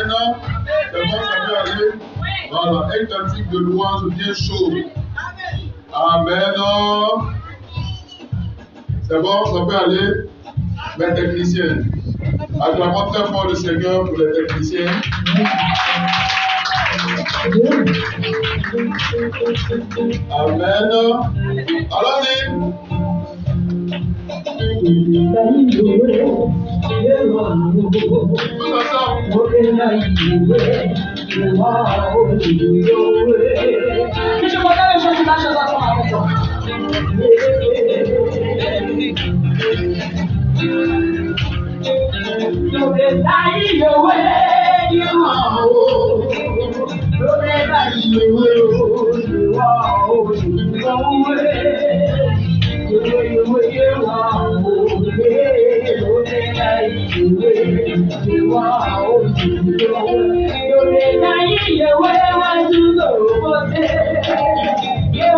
Amen. C'est bon, ça peut aller. Voilà, un cantique de louange bien chaud. Amen. C'est bon, ça peut aller. Les techniciens. Acclamons très fort le Seigneur pour les techniciens. Amen. Allons-y. Tous ensemble. Que je regarde les gens qui marchent ensemble avec toi. Don't deny your way, you are. Don't deny your way, you are. Don't deny your way, what you know, you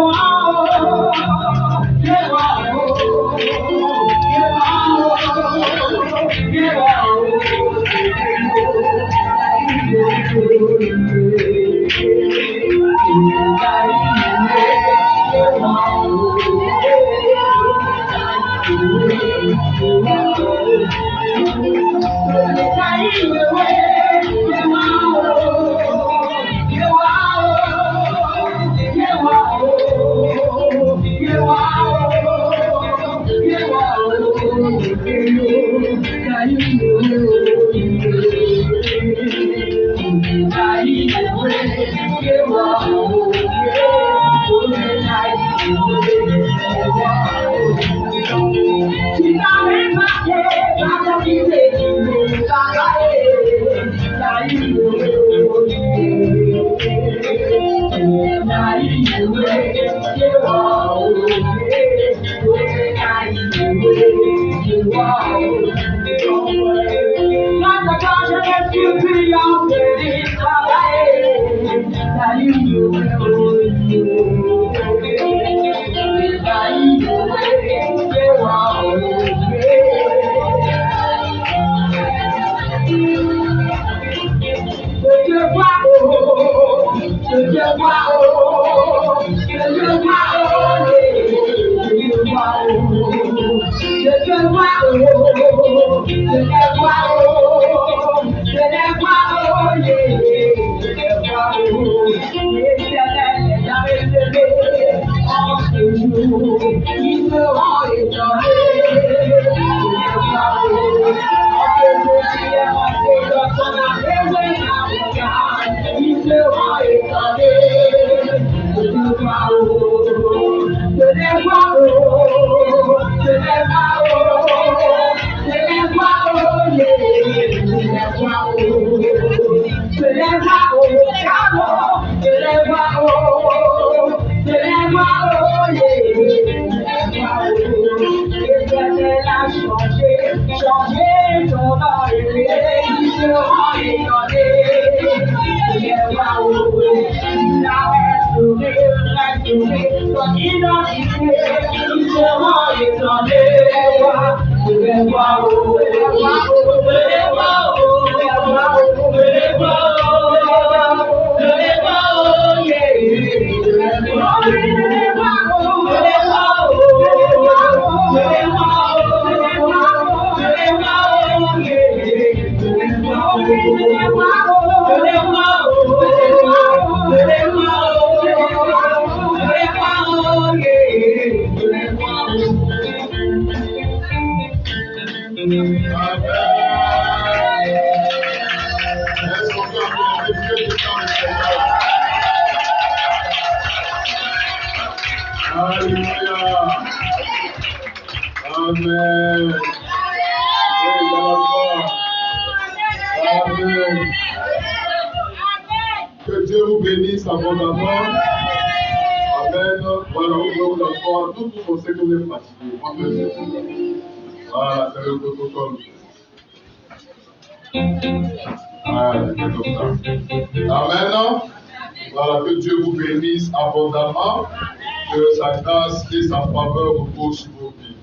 Que sa grâce et sa faveur reposent sur vos vies.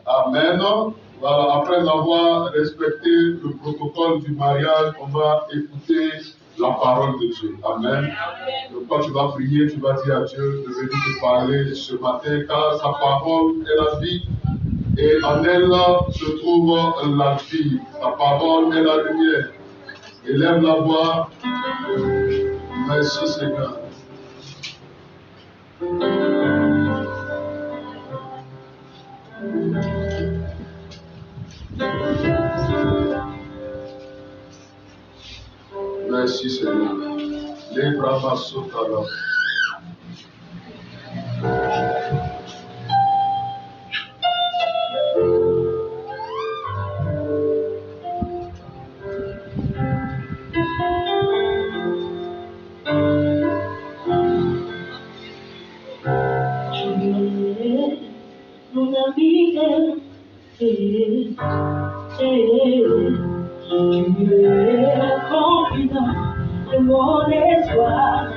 Amen. Voilà, après avoir respecté le protocole du mariage, on va écouter la parole de Dieu. Amen. Donc quand tu vas prier, tu vas dire à Dieu de venir te parler ce matin, car sa parole est la vie. Et en elle se trouve la vie. Sa parole est la lumière. Élève la voix. Merci Seigneur. Merci Seigneur. Les bras sautent alors. Mon ami, tu es confident de mon espoir.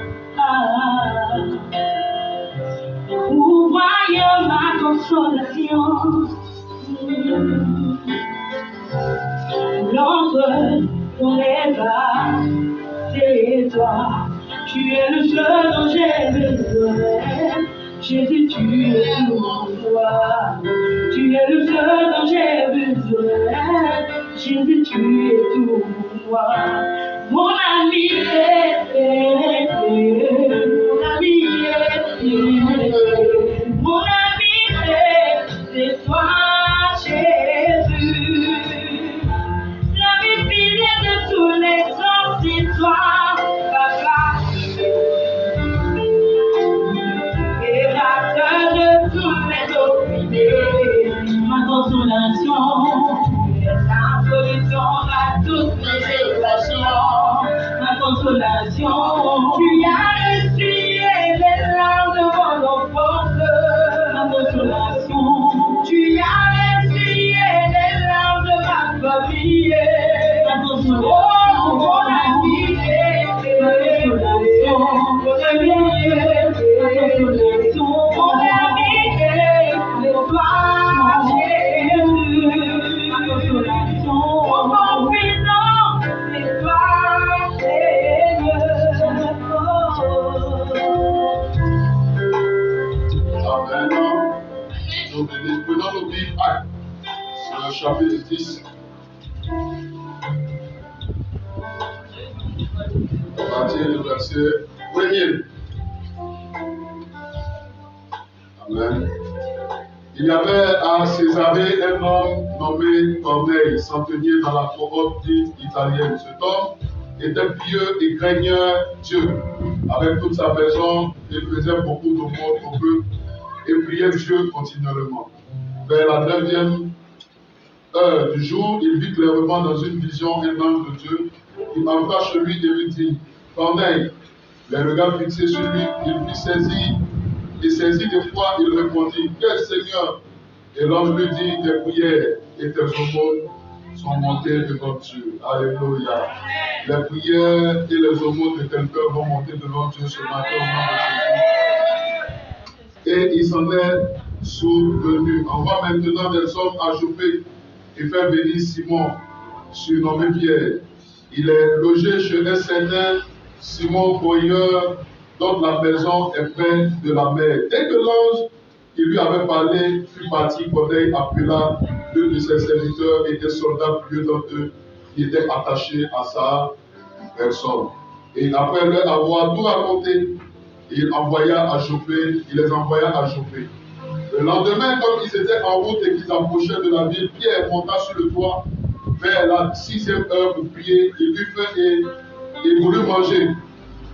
Vous voyez ma consolation. L'ombre dans les bras, c'est toi. Tu es le seul dont j'ai besoin. Jésus, tu es tout pour moi. Tu es le seul dont j'ai besoin. Jésus, tu es tout pour moi. Mon ami, mon ami, c'est toi, Jésus. L'ami fidèle de tous les temps, c'est toi, Papa. Créateur de tous les opprimés, ma consolation, tu es la solution à toutes mes équations. Ma consolation, tu as essuyé les larmes de mon enfance. Ma consolation, tu as essuyé les larmes de ma famille. Ma consolation, mon ami, ma consolation, mon ami, mon ami, c'est toi, Jésus. Ma consolation, mon confident, c'est toi, Amen. Nous prenons nos Bibles, c'est le chapitre 10. À partir du verset 1er. Amen. Il y avait à Césarée un homme nommé Corneille, centenier dans la cohorte italienne. Cet homme était pieux et craignait Dieu. Avec toute sa maison, il faisait beaucoup de monde au peuple et priait Dieu continuellement. Vers la 9e heure du jour, il vit clairement dans une vision un ange de Dieu qui entra chez lui et lui dit: Corneille. Les regards fixés sur lui, il fut saisi. Et saisi de foi, il répondit: Quel Seigneur? Et l'ange lui dit: Tes prières et tes aumônes sont montées devant Dieu. Alléluia. Les prières et les aumônes de quelqu'un vont monter devant Dieu ce matin au nom de Jésus. Et il s'en est souvenu. On va maintenant des hommes à Joppé et faire venir Simon, surnommé Pierre. Il est logé chez un certain Simon Boyeur, dont la maison est près de la mer. Dès que l'ange qui lui avait parlé fut parti, Corneille appela deux de ses serviteurs et des soldats pieux d'entre eux qui étaient attachés à sa personne. Et après leur avoir tout raconté, il les envoya à Joppé. Le lendemain, comme ils étaient en route et qu'ils approchaient de la ville, Pierre monta sur le toit vers la 6e heure pour prier. Il eut faim et il voulut manger.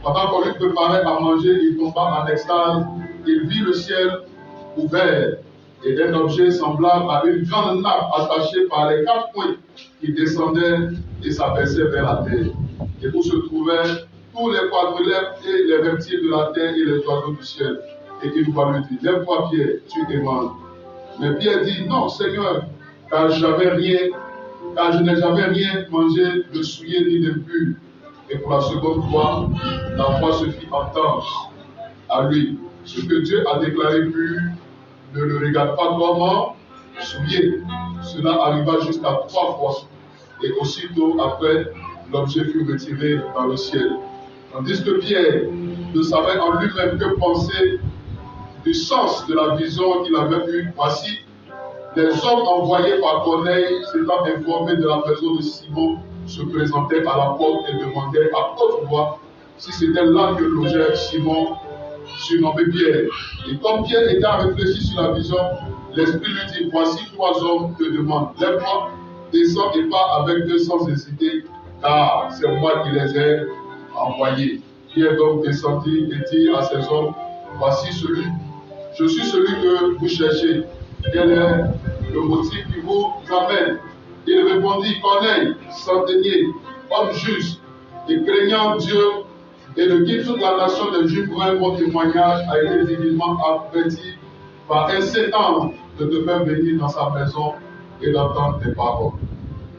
Pendant qu'on lui préparait à manger, il tomba en extase. Il vit le ciel ouvert et un objet semblable à une grande nappe attachée par les 4 points qui descendait et s'abaissait vers la terre. Et où se trouvaient tous les quadrupèdes et les reptiles de la terre et les oiseaux du ciel. Et une voix lui dit: Lève-toi, Pierre, tu et mange. Mais Pierre dit: Non, Seigneur, car je n'ai jamais rien mangé de souillé ni d'impur. Et pour la seconde fois, la voix se fit entendre à lui: Ce que Dieu a déclaré pur, ne le regarde pas comment souillé. Cela arriva jusqu'à 3 fois. Et aussitôt après, l'objet fut retiré dans le ciel. Tandis que Pierre ne savait en lui-même que penser du sens de la vision qu'il avait eue. Voici, les hommes envoyés par Corneille, s'étant informés de la présence de Simon, se présentaient à la porte et demandaient à haute voix si c'était là que logeait Simon, surnommé Pierre. Et comme Pierre était à réfléchir sur la vision, l'Esprit lui dit, voici 3 hommes te demandent, lève-toi, descends et pars avec eux sans hésiter, car c'est moi qui les ai envoyés. Pierre donc descendit et dit à ces hommes, voici je suis celui que vous cherchez. Quel est le motif qui vous amène? Il répondit, Corneille, centenier, homme juste et craignant Dieu et de qui toute la nation des Juifs pour un bon témoignage a été divinement averti par un Satan de te faire venir dans sa maison et d'entendre tes paroles.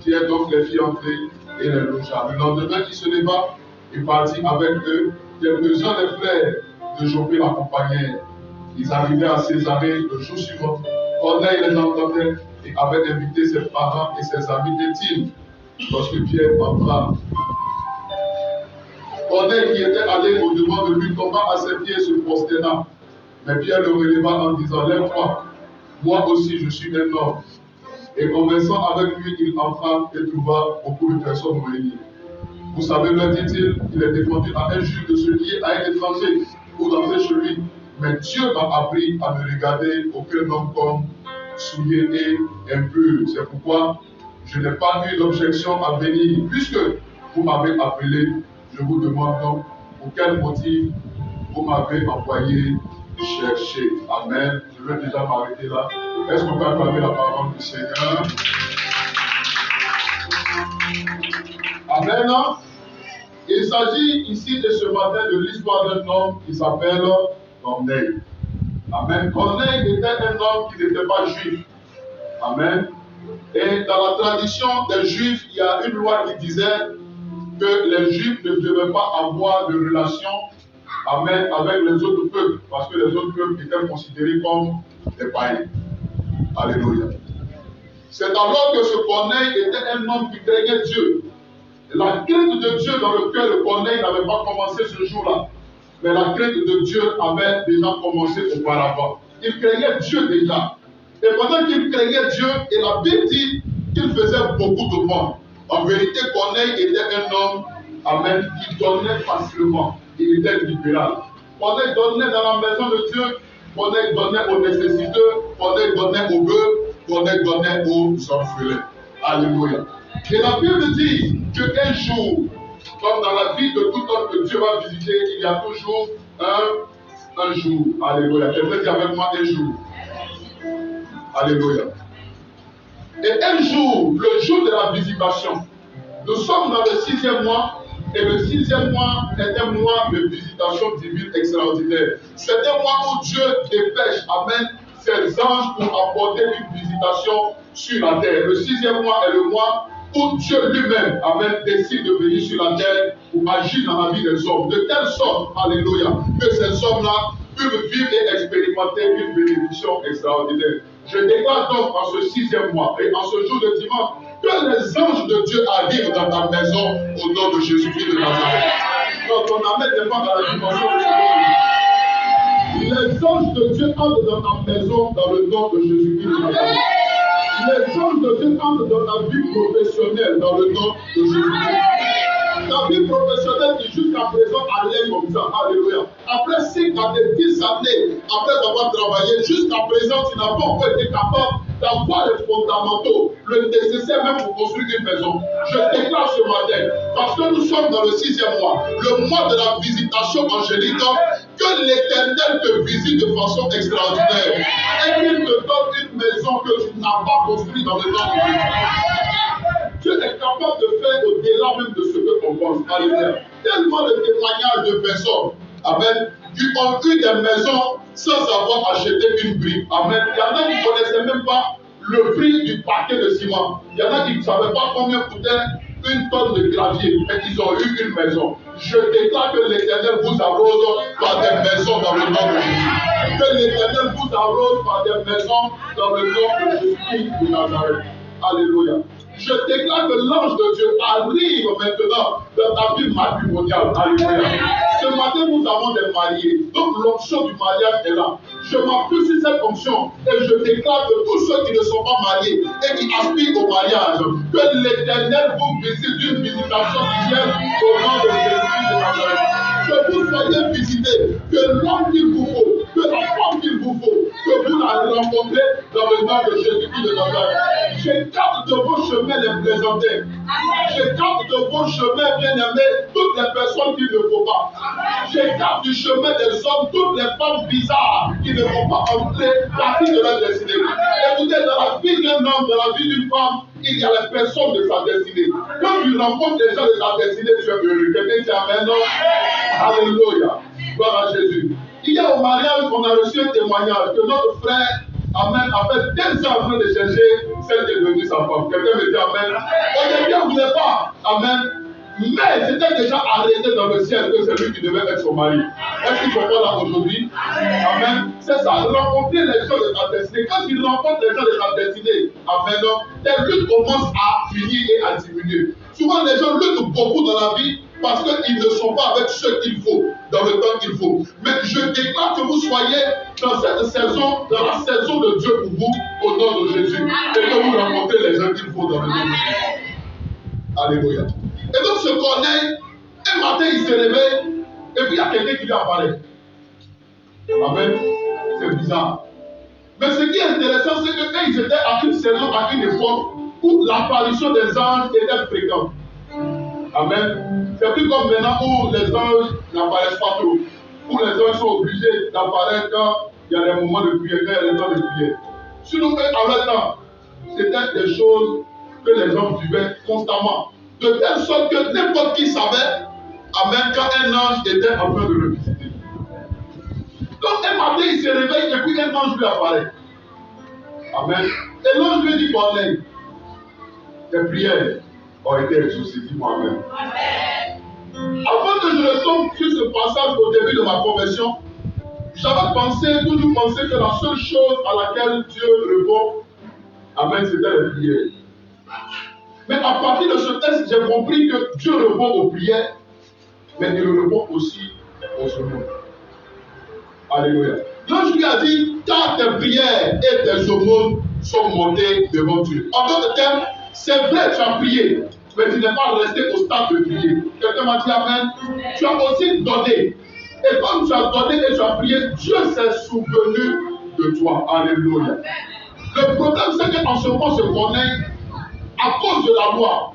Pierre donc les fit entrer et les logea. Le lendemain, il se leva et partit avec eux. Quelques-uns des frères de Joppé l'accompagnèrent. Ils arrivaient à Césarée le jour suivant. Corneille les entendait et avait invité ses parents et ses amis intimes. Lorsque Pierre entra, Corneille qui était allé au-devant de lui tomba à ses pieds et se prosterna. Mais Pierre le releva en disant, lève-toi, moi aussi je suis un homme. Et conversant avec lui, il entra et trouva beaucoup de personnes réunies. Vous savez, leur dit-il, il est défendu à un juif de se lier à un étranger ou d'entrer chez lui. Mais Dieu m'a appris à ne regarder aucun homme comme souillé et impur. C'est pourquoi je n'ai pas eu d'objection à venir. Puisque vous m'avez appelé, je vous demande donc pour quel motif vous m'avez envoyé chercher. Amen. Je vais déjà m'arrêter là. Est-ce qu'on peut acclamer la parole du Seigneur? Amen. Il s'agit ici de ce matin de l'histoire d'un homme qui s'appelle Corneille. Amen. Corneille était un homme qui n'était pas juif. Amen. Et dans la tradition des Juifs, il y a une loi qui disait que les Juifs ne devaient pas avoir de relation, amen, avec les autres peuples, parce que les autres peuples étaient considérés comme des païens. Alléluia. C'est alors que ce Corneille était un homme qui craignait Dieu. La crainte de Dieu dans le cœur de Corneille n'avait pas commencé ce jour-là, mais la crainte de Dieu avait déjà commencé auparavant. Il craignait Dieu déjà. Et pendant qu'il craignait Dieu, et la Bible dit qu'il faisait beaucoup de monde. En vérité, Corneille était un homme, amen, qui donnait facilement. Il était libéral. Corneille donnait dans la maison de Dieu, Corneille donnait aux nécessiteux, Corneille donnait aux bœufs, Corneille donnait aux orphelins. Alléluia. Et la Bible dit qu'un jour, comme dans la vie de tout homme que Dieu va visiter, il y a toujours un jour. Alléluia. Quelqu'un dit avec moi un jour. Alléluia. Et un jour, le jour de la visitation, nous sommes dans le 6e mois, et le 6e mois est un mois de visitation divine extraordinaire. C'est un mois où Dieu dépêche, amen, ses anges pour apporter une visitation sur la terre. Le 6e mois est le mois où Dieu lui-même, amen, décide de venir sur la terre pour agir dans la vie des hommes. De telle sorte, alléluia, que ces hommes-là peuvent vivre et expérimenter une bénédiction extraordinaire. Je déclare donc en ce 6e mois et en ce jour de dimanche que les anges de Dieu arrivent dans ta maison au nom de Jésus-Christ de Nazareth. Donc ton amen n'est pas dans la dimension de ce monde. Les anges de Dieu entrent dans ta maison dans le nom de Jésus-Christ de Nazareth. Les anges de Dieu entrent dans ta vie professionnelle dans le nom de Jésus-Christ. Ta vie professionnelle qui jusqu'à présent allait comme ça. Alléluia. Après 5 à 10 années, après avoir travaillé, jusqu'à présent, tu n'as pas encore été capable d'avoir les fondamentaux, le nécessaire même pour construire une maison. Je déclare ce matin, parce que nous sommes dans le 6e mois, le mois de la visitation angélique, que l'Éternel te visite de façon extraordinaire et qu'il te donne une maison que tu n'as pas construite dans le nom de Jésus. Dieu est capable de faire au-delà même de ce que l'on pense. Alléluia. Tellement de témoignages de personnes, amen, qui ont eu des maisons sans avoir acheté une brique. Amen. Il y en a qui ne connaissaient même pas le prix du paquet de ciment. Il y en a qui ne savaient pas combien coûtait une tonne de gravier, mais ils ont eu une maison. Je déclare que l'Éternel vous arrose par des maisons dans le nom de Jésus. Que l'Éternel vous arrose par des maisons dans le nom de Jésus de Nazareth. Alléluia. Je déclare que l'ange de Dieu arrive maintenant dans ta vie matrimoniale. Alléluia. Ce matin, nous avons des mariés. Donc, l'onction du mariage est là. Je m'appuie sur cette onction et je déclare que tous ceux qui ne sont pas mariés et qui aspirent au mariage, que l'Éternel vous visite d'une visitation divine au nom de Jésus de Nazareth. Que vous soyez visités, que l'homme qu'il vous faut, que la femme qu'il vous faut, que vous la rencontrez dans le nom de Jésus de Nazareth. J'écarte de vos chemins les plaisantés. J'écarte de vos chemins, bien-aimés, toutes les personnes qu'il ne faut pas. J'écarte du chemin des hommes toutes les femmes bizarres qui ne vont pas entrer partie de leur destinée. Écoutez, dans la vie d'un homme, dans la vie d'une femme, il y a les personnes de sa destinée. Quand tu rencontres les gens de ta destinée, tu es heureux. Quelqu'un dit amen, non? Alléluia. Gloire à Jésus. Hier au mariage, on a reçu un témoignage que notre frère, amen, a fait 2 ans en train de chercher celle qui est devenue sa femme. Quelqu'un me dit amen. Au début, on ne voulait pas. Amen. Mais c'était déjà arrêté dans le ciel que c'est lui qui devait être son mari. Est-ce qu'ils sont pas là aujourd'hui? Amen. C'est ça, rencontrer les gens de ta destinée. Quand tu rencontres les gens de ta destinée, amen, tes luttes commencent à finir et à diminuer. Souvent, les gens luttent beaucoup dans la vie parce qu'ils ne sont pas avec ce qu'il faut, dans le temps qu'il faut. Mais je déclare que vous soyez dans cette saison, dans la saison de Dieu pour vous, au nom de Jésus. Et que vous rencontrez les gens qu'il faut dans le nom de Jésus. Alléluia. Et donc ce Corneille, un matin il se réveille, et puis il y a quelqu'un qui lui apparaît. Amen. C'est bizarre. Mais ce qui est intéressant, c'est que quand ils étaient à une saison, à une époque, où l'apparition des anges était fréquente. Amen. C'est plus comme maintenant où les anges n'apparaissent pas trop. Où les anges sont obligés d'apparaître quand il y a des moments de prière, quand il y a des temps de prière. Sinon, en même temps, c'était des choses que les hommes vivaient constamment. De telle sorte que n'importe qui savait, amen, quand un ange était en train de le visiter. Donc un matin, il se réveille et puis un ange lui apparaît. Amen. Et l'ange lui dit, Corneille, tes prières ont été exaucées. Dis-moi amen. Avant que je ne tombe sur ce passage au début de ma conversion, j'avais toujours pensé que la seule chose à laquelle Dieu répond, amen, c'était les prières. Mais à partir de ce texte, j'ai compris que Dieu répond aux prières, mais il répond aussi aux aumônes. Alléluia. L'ange lui a dit, car tes prières et tes aumônes sont montées devant Dieu. En d'autres termes, c'est vrai, tu as prié, mais tu n'es pas resté au stade de prier. Quelqu'un m'a dit amen. Tu as aussi donné. Et comme tu as donné et tu as prié, Dieu s'est souvenu de toi. Alléluia. Le problème, c'est qu'en ce moment, ce Corneille, à cause de la loi,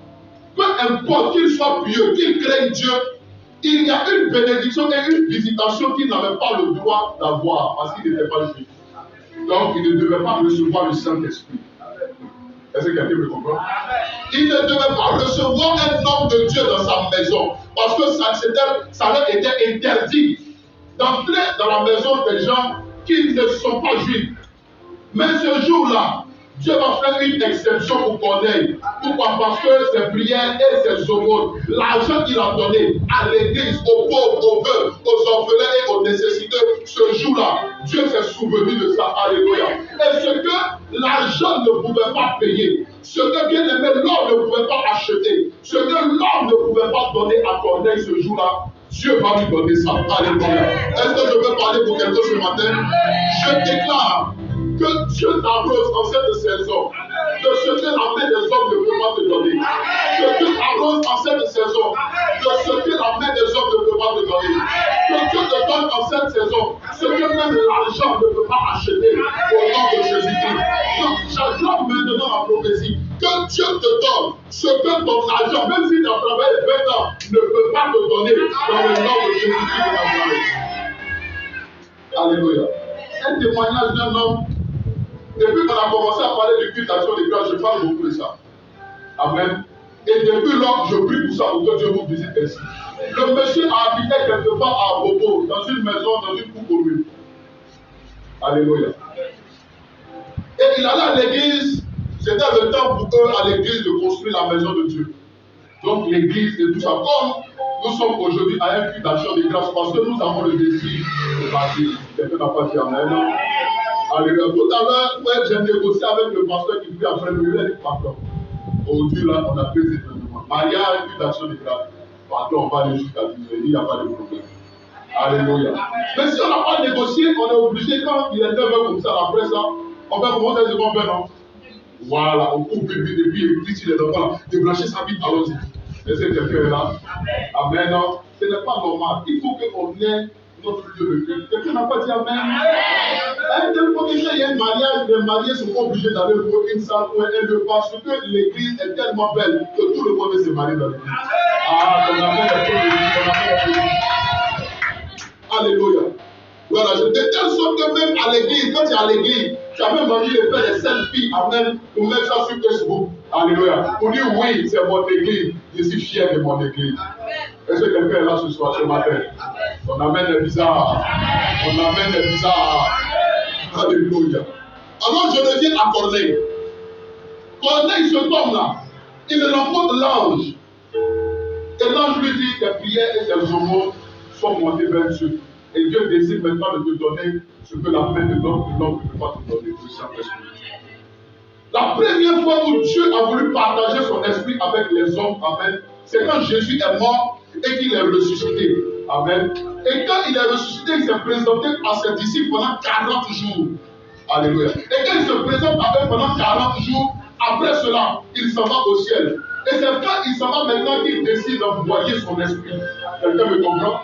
peu importe qu'il soit pieux, qu'il craigne Dieu, il y a une bénédiction et une visitation qu'il n'avait pas le droit d'avoir parce qu'il n'était pas juif. Donc, il ne devait pas recevoir le Saint-Esprit. Est-ce que quelqu'un me comprend? Il ne devait pas recevoir un homme de Dieu dans sa maison parce que ça leur était interdit d'entrer dans la maison des gens qui ne sont pas juifs. Mais ce jour-là, Dieu va faire une exception pour Corneille. Pourquoi? Parce que ses prières et ses aumônes, l'argent qu'il a donné à l'église, aux pauvres, aux veuves, aux orphelins et aux nécessiteux, ce jour-là, Dieu s'est souvenu de ça. Alléluia. Et ce que l'argent ne pouvait pas payer, ce que bien aimé l'or ne pouvait pas acheter, ce que l'or ne pouvait pas donner à Corneille ce jour-là, Dieu va lui donner ça. Alléluia. Est-ce que je peux parler pour quelqu'un ce matin? Je déclare que Dieu t'arrose en cette saison de ce que la main des hommes ne peut pas te donner. Que Dieu t'arrose en cette saison de ce que la main des hommes ne peut pas te donner. Que Dieu te donne en cette saison ce que même l'argent ne peut pas acheter au nom de Jésus-Christ. Donc j'acclame maintenant la prophétie. Que Dieu te donne ce que ton argent, même si tu as travaillé 20 ans, ne peut pas te donner dans le nom de Jésus-Christ de Nazareth. Alléluia. Un témoignage d'un homme. Depuis qu'on a commencé à parler de cultation des grâces, je parle beaucoup de ça. Amen. Et depuis lors, je prie pour ça, pour que Dieu vous visite ainsi. Le monsieur a habité quelque part à Bobo, dans une maison, dans une cour commune. Alléluia. Et il allait à l'église, c'était le temps pour eux à l'église de construire la maison de Dieu. Donc l'église et tout ça, comme nous sommes aujourd'hui à un culte d'action des grâces, parce que nous avons le désir de parti. Quelqu'un n'a pas dit amen. Alléluia. Tout à l'heure, ouais, j'ai négocié avec le pasteur qui prie après le il a dit pardon. Aujourd'hui, là, on a pris ces événements. Mariage, une action de grâce. Pardon, on va aller jusqu'à 10 heures. Il n'y a pas de problème. Alléluia. Mais si on n'a pas négocié, on est obligé, quand il est 9h comme ça, après ça, on va commencer à se faire, non? Voilà, on coupe vite et puis il dit si les enfants là, débrancher sa vie, allons-y. Est-ce que quelqu'un est là? Amen. Non, ce n'est pas normal. Il faut qu'on ait notre lieu de culte. Quelqu'un n'a pas dit amen. Il y a un mariage, les mariés sont obligés d'aller pour une salle ou un lieu parce que l'église est tellement belle que tout le monde veut se marier dans l'église. Ah, on a fait l'église. Alléluia. Voilà, de telle sorte que même à l'église, quand tu es à l'église, tu as même envie de faire des selfies, amen, pour mettre ça sur Facebook. Alléluia. Pour dire oui, c'est mon église. Je suis fier de mon église. Est-ce que quelqu'un est là ce soir, ce matin? On amène des bizarres. On amène des bizarres. Alléluia. Alors je reviens à Corneille. Corneille se tombe là. Il rencontre l'ange. Et l'ange lui dit tes prières et tes aumônes sont montées vers Dieu. Et Dieu décide maintenant de te donner ce que la main de l'homme ne peut pas te donner, le Saint-Esprit. La première fois où Dieu a voulu partager son esprit avec les hommes, amen, c'est quand Jésus est mort et qu'il est ressuscité. Amen. Et quand il est ressuscité, il s'est présenté à ses disciples pendant 40 jours. Alléluia. Et quand il se présente à eux pendant 40 jours, après cela, il s'en va au ciel. Et c'est quand il s'en va maintenant qu'il décide d'envoyer son esprit. Quelqu'un me comprend?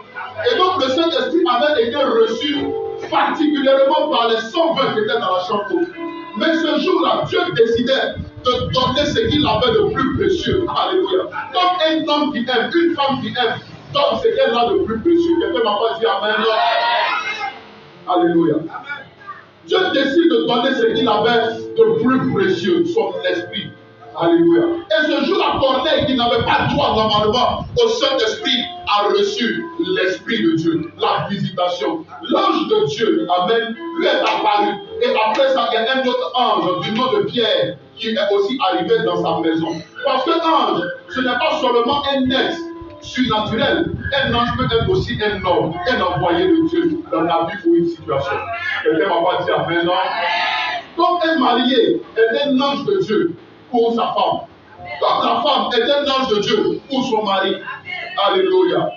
Et donc le Saint-Esprit avait été reçu particulièrement par les 120 qui étaient dans la chambre haute. Mais ce jour-là, Dieu décidait de donner ce qu'il avait de plus précieux. Alléluia. Comme un homme qui aime, une femme qui aime, donne ce qu'elle a de plus précieux. Quelqu'un m'a pas dit amen. Alléluia. Dieu décide de donner ce qu'il avait de plus précieux, son esprit. Alléluia. Et ce jour-là, Corneille, qui n'avait pas droit normalement au Saint-Esprit, a reçu l'Esprit de Dieu, la visitation. L'ange de Dieu, amen, lui est apparu. Et après ça, il y a un autre ange du nom de Pierre qui est aussi arrivé dans sa maison. Parce que l'ange, ce n'est pas seulement un être surnaturel. Un ange peut être aussi un homme, un envoyé de Dieu dans la vie ou une situation. Quelqu'un va pas dire amen, non? Comme un marié est un ange de Dieu pour sa femme. Comme la femme est un ange de Dieu pour son mari. Alléluia.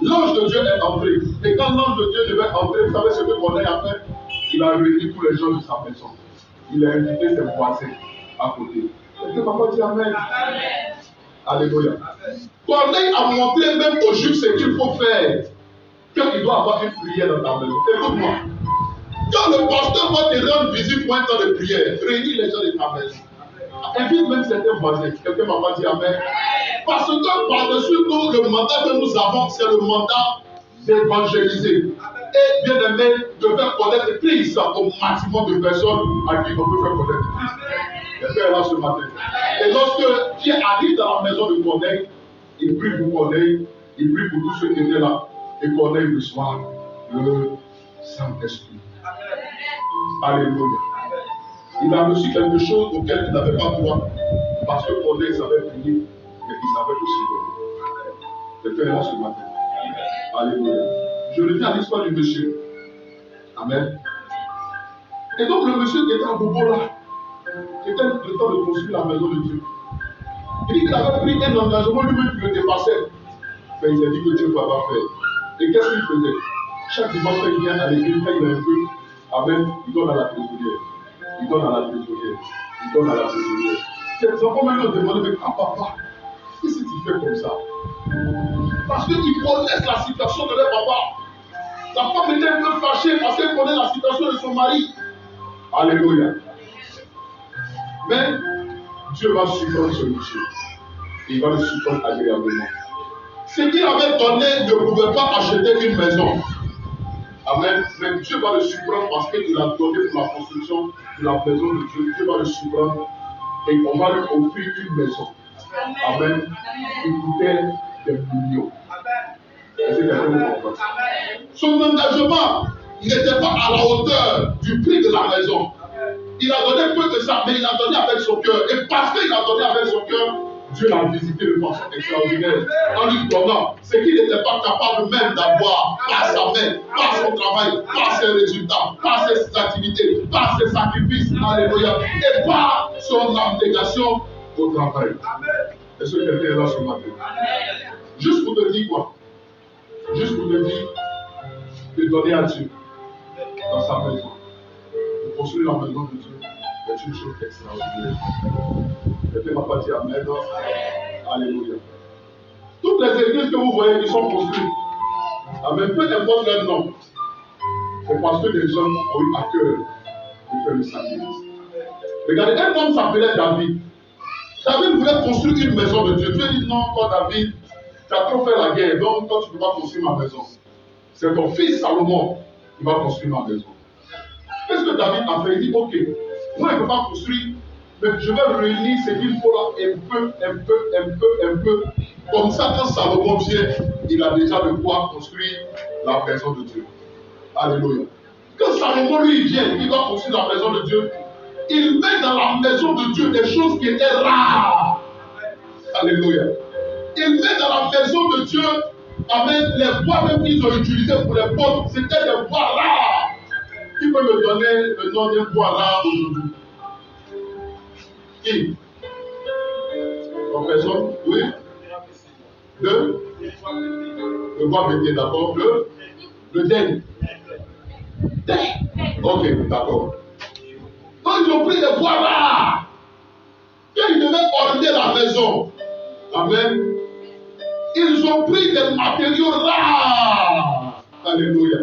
L'ange de Dieu est entré. Et quand l'ange de Dieu devait entrer, vous savez ce que Corneille a fait? Il a réuni tous les gens de sa maison. Il a invité ses voisins à côté. Quelqu'un va pas dire amen. Alléluia. Corneille a montré même aux Juifs ce qu'il faut faire quand il doit avoir une prière dans ta maison. Écoute-moi. Quand le pasteur va te rendre visite pour un temps de prière, réunis les gens de ta maison. Invite même certains voisins. Quelqu'un m'a pas dit amen. Parce que par-dessus tout, le mandat que nous avons, c'est le mandat d'évangéliser. Et bien aimé, de faire connaître Christ au maximum de personnes à qui on peut faire connaître Christ. Quelqu'un est là ce matin. Et lorsque Pierre arrive dans la maison de Corneille, il prie pour Corneille, il prie pour tous ceux qui étaient là. Et Corneille reçoit le Saint-Esprit. Alléluia. Il a reçu quelque chose auquel il n'avait pas droit. Parce que Corneille savait prier, mais il savait aussi donner. Quelqu'un est là ce matin. Alléluia. Je reviens à l'histoire du monsieur. Amen. Et donc le monsieur qui était à Bobo là, qui était le temps de construire la maison de Dieu. Il dit qu'il avait pris un engagement lui-même qui le dépassait. Mais il a dit que Dieu ne va pas faire. Et qu'est-ce qu'il faisait? Chaque dimanche, il vient à l'église, quand il a un peu, amen, il donne à la trésorière. Il donne à la trésorière. Il donne à la trésorière. Ces enfants même ont demandé, mais papa, qu'est-ce que tu fais comme ça? Parce qu'ils connaissent la situation de leur papa. La femme était un peu fâchée parce qu'elle connaît la situation de son mari. Alléluia. Mais Dieu va supporter ce monsieur. Il va le supporter agréablement. Ce qu'il avait donné ne pouvait pas acheter une maison. Amen. Mais Dieu va le supprendre parce qu'il a donné pour la construction de la maison de Dieu. Dieu va le supprendre et on va lui offrir une maison. Amen. Il coûtait des millions. Est-ce que quelqu'un me comprend? Son engagement n'était pas à la hauteur du prix de la maison. Il a donné peu de ça, mais il a donné avec son cœur. Et parce qu'il a donné avec son cœur, Dieu l'a visité de façon extraordinaire en lui donnant ce qu'il n'était pas capable même d'avoir par sa main, par son travail, par ses résultats, par ses activités, par ses sacrifices, alléluia, et par son abnégation au travail. Est-ce que quelqu'un est là ce matin? Juste pour te dire quoi? Juste pour te dire de donner à Dieu dans sa maison. De construire la maison de Dieu est une chose extraordinaire. Quelqu'un m'a pas dit amen. Alléluia. Toutes les églises que vous voyez qui sont construites, avec peu importe leur nom, c'est parce que les gens ont eu à cœur de faire le sacrifice. Regardez, un homme s'appelait David. David voulait construire une maison de Dieu. Dieu dit non, toi David, tu as trop fait la guerre, donc toi tu ne peux pas construire ma maison. C'est ton fils Salomon qui va construire ma maison. Qu'est-ce que David a fait? Il dit ok, moi je ne peux pas construire, mais je vais réunir ce qu'il faut là, un peu. Comme ça, quand Salomon vient, il a déjà de quoi construire la maison de Dieu. Alléluia. Quand Salomon lui vient, il va construire la maison de Dieu. Il met dans la maison de Dieu des choses qui étaient rares. Alléluia. Il met dans la maison de Dieu, avec les bois même qu'ils ont utilisés pour les portes, c'était des bois rares. Qui peut me donner le nom d'un bois rare aujourd'hui? Qui? En personne? Oui? Le bois bété, d'accord? Le dêne. Ok, d'accord. Donc ils ont pris des bois rares. Et ils devaient orner la maison. Amen. Ils ont pris des matériaux rares. Alléluia.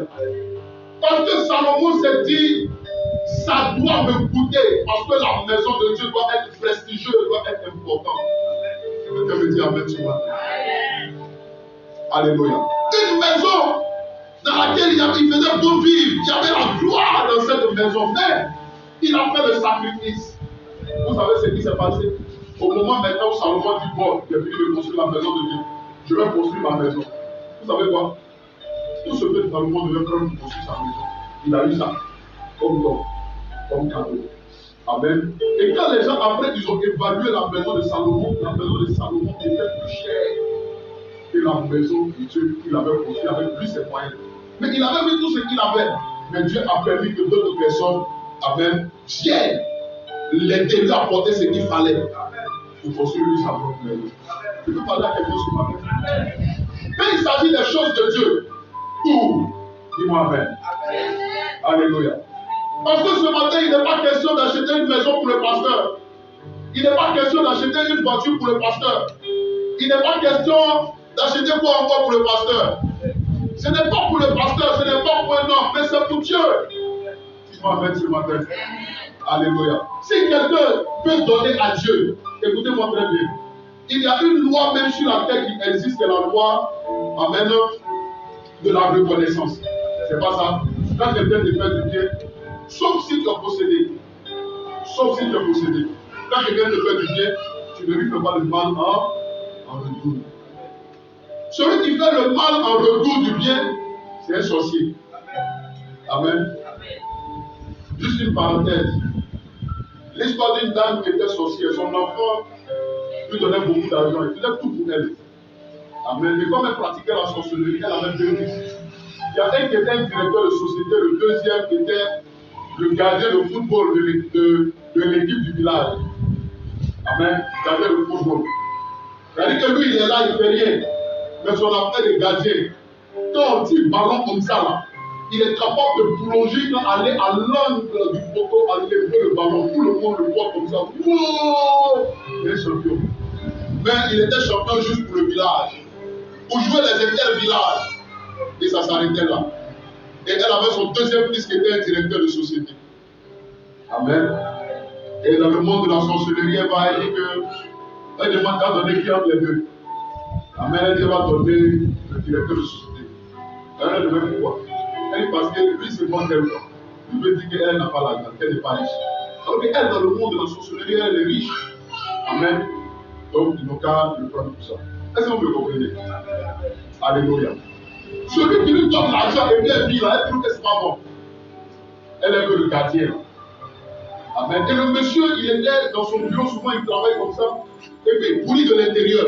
Parce que Salomon s'est dit, ça doit me coûter. Parce que la maison de Dieu doit être prestigieuse, doit être importante. Quelqu'un me dit amen ce matin. Alléluia. Une maison dans laquelle il faisait bon vivre. Il y avait la gloire dans cette maison. Mais il a fait le sacrifice. Vous savez ce qui s'est passé? Au moment maintenant où Salomon dit bon, il est fini de construire la maison de Dieu. Je vais construire ma maison. Vous savez quoi? Tout ce que Salomon devait faire pour construire sa maison, il a eu ça comme don, comme cadeau. Amen. Et quand les gens après ils ont évalué la maison de Salomon était plus chère que la maison de Dieu qu'il avait construite avec plus ses moyens. Mais il avait mis tout ce qu'il avait. Mais Dieu a permis que d'autres personnes, amen, viennent l'aider, lui apporter ce qu'il fallait pour construire lui sa propre maison. Je peux parler à quelqu'un ce matin. Quand il s'agit des choses de Dieu, dis-moi amen. Alléluia. Parce que ce matin, il n'est pas question d'acheter une maison pour le pasteur. Il n'est pas question d'acheter une voiture pour le pasteur. Il n'est pas question d'acheter quoi encore pour le pasteur. Ce n'est pas pour le pasteur, ce n'est pas pour un homme, mais c'est pour Dieu. Dis-moi amen ce matin. Alléluia. Si quelqu'un peut donner à Dieu, écoutez-moi très bien. Il y a une loi même sur la terre qui existe, c'est la loi, amen, de la reconnaissance. C'est pas ça. Quand quelqu'un te fait du bien, sauf si tu as possédé. Sauf si tu as possédé. Quand quelqu'un te fait du bien, tu ne lui fais pas le mal en retour. Celui qui fait le mal en retour du bien, c'est un sorcier. Amen. Juste une parenthèse. L'histoire d'une dame qui était sorcière, son enfant lui donnait beaucoup d'argent, il faisait tout pour elle. Amen. Mais comme elle pratiquait la sorcellerie, elle avait deux fils. Il y a un qui était un directeur de société, le deuxième qui était le gardien de football de l'équipe du village. Amen. Gardien de football. C'est-à-dire que lui, il est là, il ne fait rien. Mais son affaire de gardien, quand on tire ballon comme ça, là, il est capable de plonger, aller à l'angle du poteau, aller lever le ballon. Tout le monde le voit comme ça. Wow! Il est champion. Mais il était champion juste pour le village. Pour jouer les inter-villages. Et ça s'arrêtait là. Et elle avait son deuxième fils qui était un directeur de société. Amen. Et dans le monde de la sorcellerie, elle va dire que elle demande à donner qui entre les deux. Amen. Elle va donner le directeur de société. Elle demande pourquoi? Elle dit parce que lui se moque d'elle. Lui veut dire qu'elle n'a pas l'argent, qu'elle n'est pas riche. Donc elle, dans le monde de la sorcellerie, elle est riche. Amen. Donc ils n'ont qu'à lui prendre tout ça. Est-ce que vous me comprenez? Alléluia. Celui qui lui donne l'argent et bien vivre, elle trouve que ce n'est pas bon. Elle est que le gardien. Amen. Et le monsieur, il était dans son bureau, souvent il travaille comme ça. et puis pourri de l'intérieur.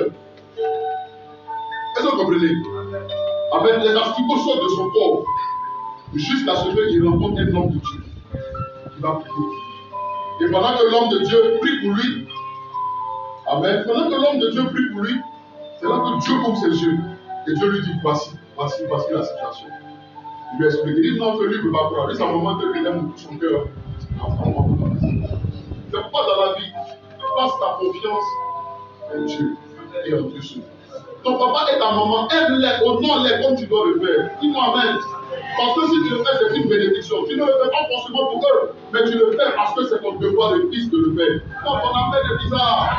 Est-ce que vous comprenez? Avec les asticots sortent de son corps jusqu'à ce qu'il rencontre un homme de Dieu qui va prier. Et pendant que l'homme de Dieu prie pour lui, amen, pendant que l'homme de Dieu prie pour lui, c'est là que Dieu ouvre ses yeux. Et Dieu lui dit, voici la situation. Il lui explique, il dit, non, que lui ne peut pas croire. Lui, c'est un moment que il aime son cœur. C'est pourquoi dans la vie, place ta confiance en Dieu et en Dieu seul. Ton papa et ta maman, aime-les, honore-les comme tu dois le faire. Dis-moi amen. Parce que si tu le fais, c'est une bénédiction. Tu ne le fais pas forcément pour eux, mais tu le fais parce que c'est ton devoir de fils de le faire. Donc on appelle les bizarres.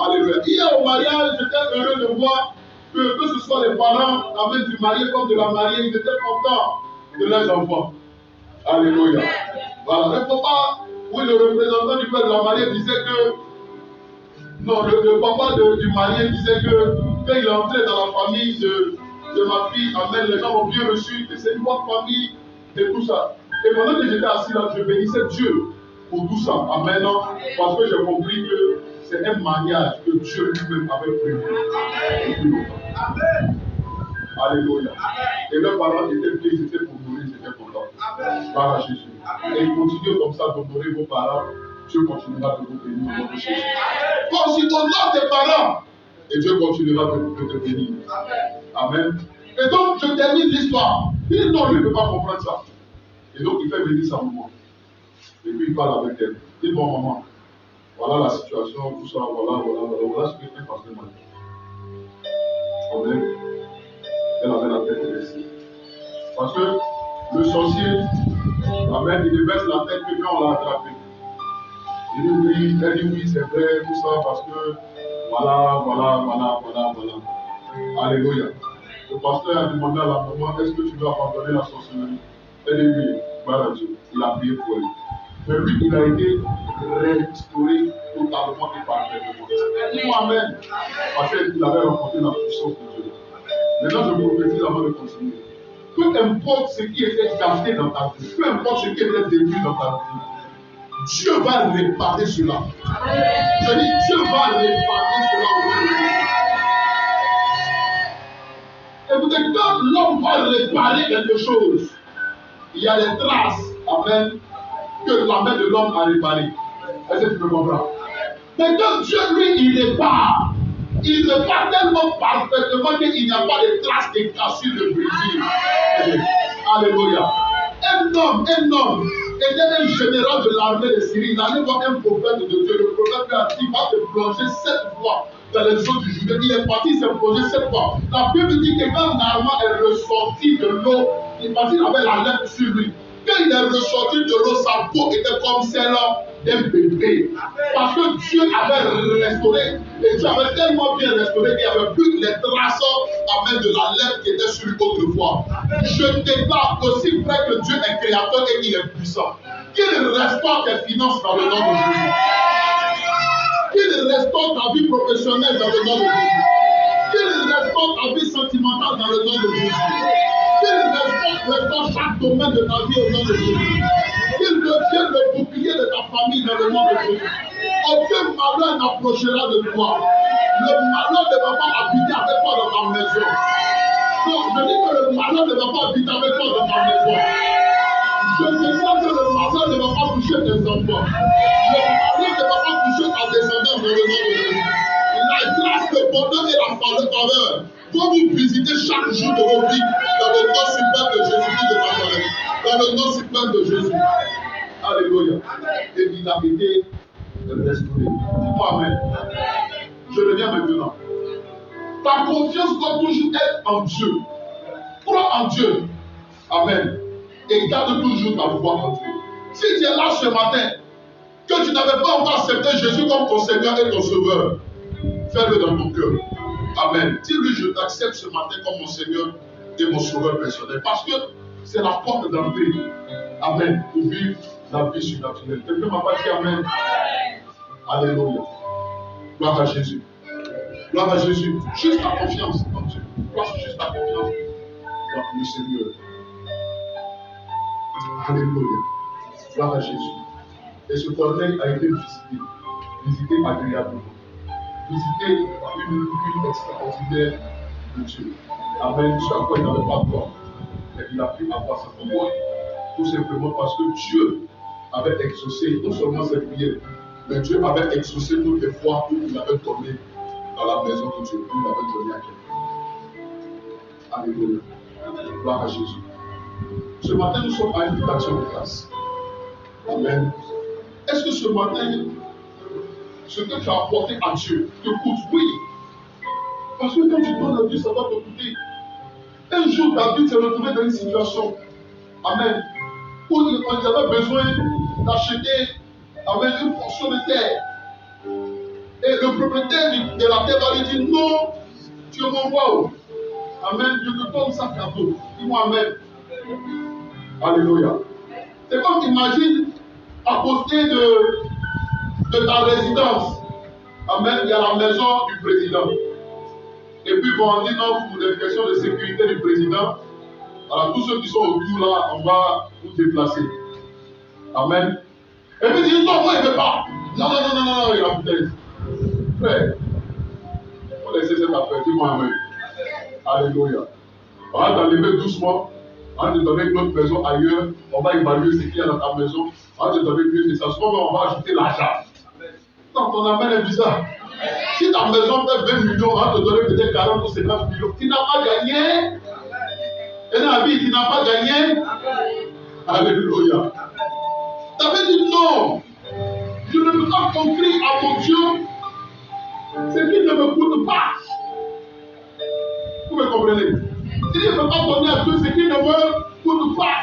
Alléluia. Hier au mariage, j'étais heureux de voir que ce soit les parents, amen, du marié comme de la mariée, ils étaient contents de leurs enfants. Alléluia. Voilà. Le papa, oui, le représentant du père de la mariée disait que non, le papa du marié disait que quand il est entré dans la famille de ma fille, amen, les gens ont bien reçu, que c'est une bonne famille et tout ça. Et pendant que j'étais assis là, je bénissais Dieu pour tout ça. Amen. Parce que j'ai compris que c'est un mariage que Dieu lui-même avait prévu. Amen. Alléluia. Et leurs parents étaient fiers, ils étaient pour mourir, ils étaient contents. Par Jésus. Et ils continuent comme ça d'honorer vos parents. Dieu continuera de vous bénir au nom de Jésus. Quand tu honores tes parents, et Dieu continuera de te bénir. Amen. Et donc, je termine l'histoire. Il dit non, lui ne peut pas comprendre ça. Et donc, il fait venir sa maman. Et puis, il parle avec elle. Il dit bon, maman, voilà la situation, tout ça, voilà ce que fait passer ma vie. Amen. Elle avait la tête baissée. Parce que le sorcier, amen, il baisse la tête que quand on l'a attrapé. Il dit oui, elle dit oui, c'est vrai, tout ça, parce que voilà. Alléluia. Le pasteur a demandé à la maman, est-ce que tu veux abandonner la sorcellerie? Elle dit oui, gloire à Dieu. Il a prié pour elle. Mais lui, il a été restauré totalement et parfaitement. Amen. Parce qu'il avait rencontré la puissance de Dieu. Maintenant, je vous prophétise avant de continuer. Peu importe ce qui était gâté dans ta vie, peu importe ce qui était détruit dans ta vie, Dieu va réparer cela. Je dis, Dieu va réparer cela au nom de Jésus. Écoutez, quand l'homme va réparer quelque chose, il y a des traces, amen, que la main de l'homme a réparé. Est-ce que tu peux comprendre? Mais quand Dieu, lui, il répare tellement parfaitement qu'il n'y a pas de traces de cassure, de brisure. Alléluia. Un homme était un général de l'armée de Syrie. Il allait voir un prophète de Dieu. Le prophète lui a dit, va te plonger 7 fois dans les eaux du Jourdain. Il est parti, il s'est plongé 7 fois. La Bible dit que quand Naaman est ressorti de l'eau, il avait la lèpre sur lui. Quand il est ressorti de l'eau, sa peau était comme celle d'un bébé. Parce que Dieu avait restauré, et Dieu avait tellement bien restauré qu'il n'y avait plus les traces de la lèpre qui était sur lui autrefois. Je déclare aussi vrai que Dieu est créateur et qu'il est puissant. Qu'il restaure tes finances dans le nom de Jésus. Qu'il restaure ta vie professionnelle dans le nom de Jésus. Qu'il restaure ta vie sentimentale dans le nom de Jésus. Qu'il restaure chaque domaine de ta vie au nom de Jésus. Qu'il devienne le bouclier de ta famille dans le nom de Jésus. Aucun malheur n'approchera de toi. Le malheur ne va pas habiter avec toi dans ta maison. Non, je dis que le malheur ne va pas habiter avec toi dans ta maison. Je déclare que le malheur ne va pas toucher tes enfants. Le malheur ne va pas toucher ta descendance dans le nom de Jésus. La grâce, le bonheur et la faveur vont vous visiter chaque jour de vos vies dans le nom suprême de Jésus-Christ de Nazareth. Dans le nom suprême de Jésus. Alléluia. Et il a été restauré. Dis-moi amen. Je reviens maintenant. Ta confiance doit toujours être en Dieu. Crois en Dieu. Amen. Et garde toujours ta foi en Dieu. Si tu es là ce matin, que tu n'avais pas encore accepté Jésus comme ton Seigneur et ton Sauveur, fais-le dans ton cœur. Amen. Dis-lui, je t'accepte ce matin comme mon Seigneur et mon Sauveur personnel. Parce que c'est la porte d'entrée. Amen. Pour vivre la vie surnaturelle. Quelqu'un m'a pas dit Amen. Alléluia. Gloire à Jésus. Gloire à Jésus. Juste ta confiance en Dieu. Place juste ta confiance dans le Seigneur. Alléluia. Gloire à Jésus. Et ce Corneille a été visité agréablement. visiter une extraordinaire de Dieu. Amen. Ce à quoi il n'avait pas peur. Mais il a pu avoir sa foi. Tout simplement parce que Dieu avait exaucé non seulement ses prières, mais Dieu avait exaucé toutes les fois où il avait donné dans la maison de Dieu, où il avait donné à quelqu'un. Alléluia. Gloire à Jésus. Ce matin, nous sommes à une action de grâce. Amen. Est-ce que ce matin, ce que tu as apporté à Dieu te coûte? Oui. Parce que quand tu donnes à Dieu, ça va te coûter. Un jour, David s'est retrouvé dans une situation, amen, où il avait besoin d'acheter une portion de terre. Et le propriétaire de la terre va lui dire, non, tu m'envoies où? Amen, je te donne ça cadeau. Dis-moi amen. Alléluia. C'est comme imagine à côté de ta résidence. Amen, il y a la maison du président. Et puis bon, on dit non, pour des questions de sécurité du président, alors tous ceux qui sont autour là, on va vous déplacer. Amen. Et puis il dit non, moi il ne veut pas. Non, il a peut-être. Frère, il faut laisser cette affaire, dis-moi amen. Alléluia. On va t'enlever doucement, on va te donner une autre maison ailleurs, on va évaluer ce qu'il y a dans ta maison, on va te donner plus de ça. Souvent, on va ajouter l'argent. Non, ton amen est bizarre. Si ta maison fait 20 millions, on va te donner peut-être 40 ou 50 millions. Tu n'as pas gagné. Et dans la vie, tu n'as pas gagné. Alléluia. Tu avais dit non. Je ne peux pas confier à mon Dieu ce qui ne me coûte pas. Vous me comprenez? Si je ne peux pas donner à Dieu ce qui ne me coûte pas,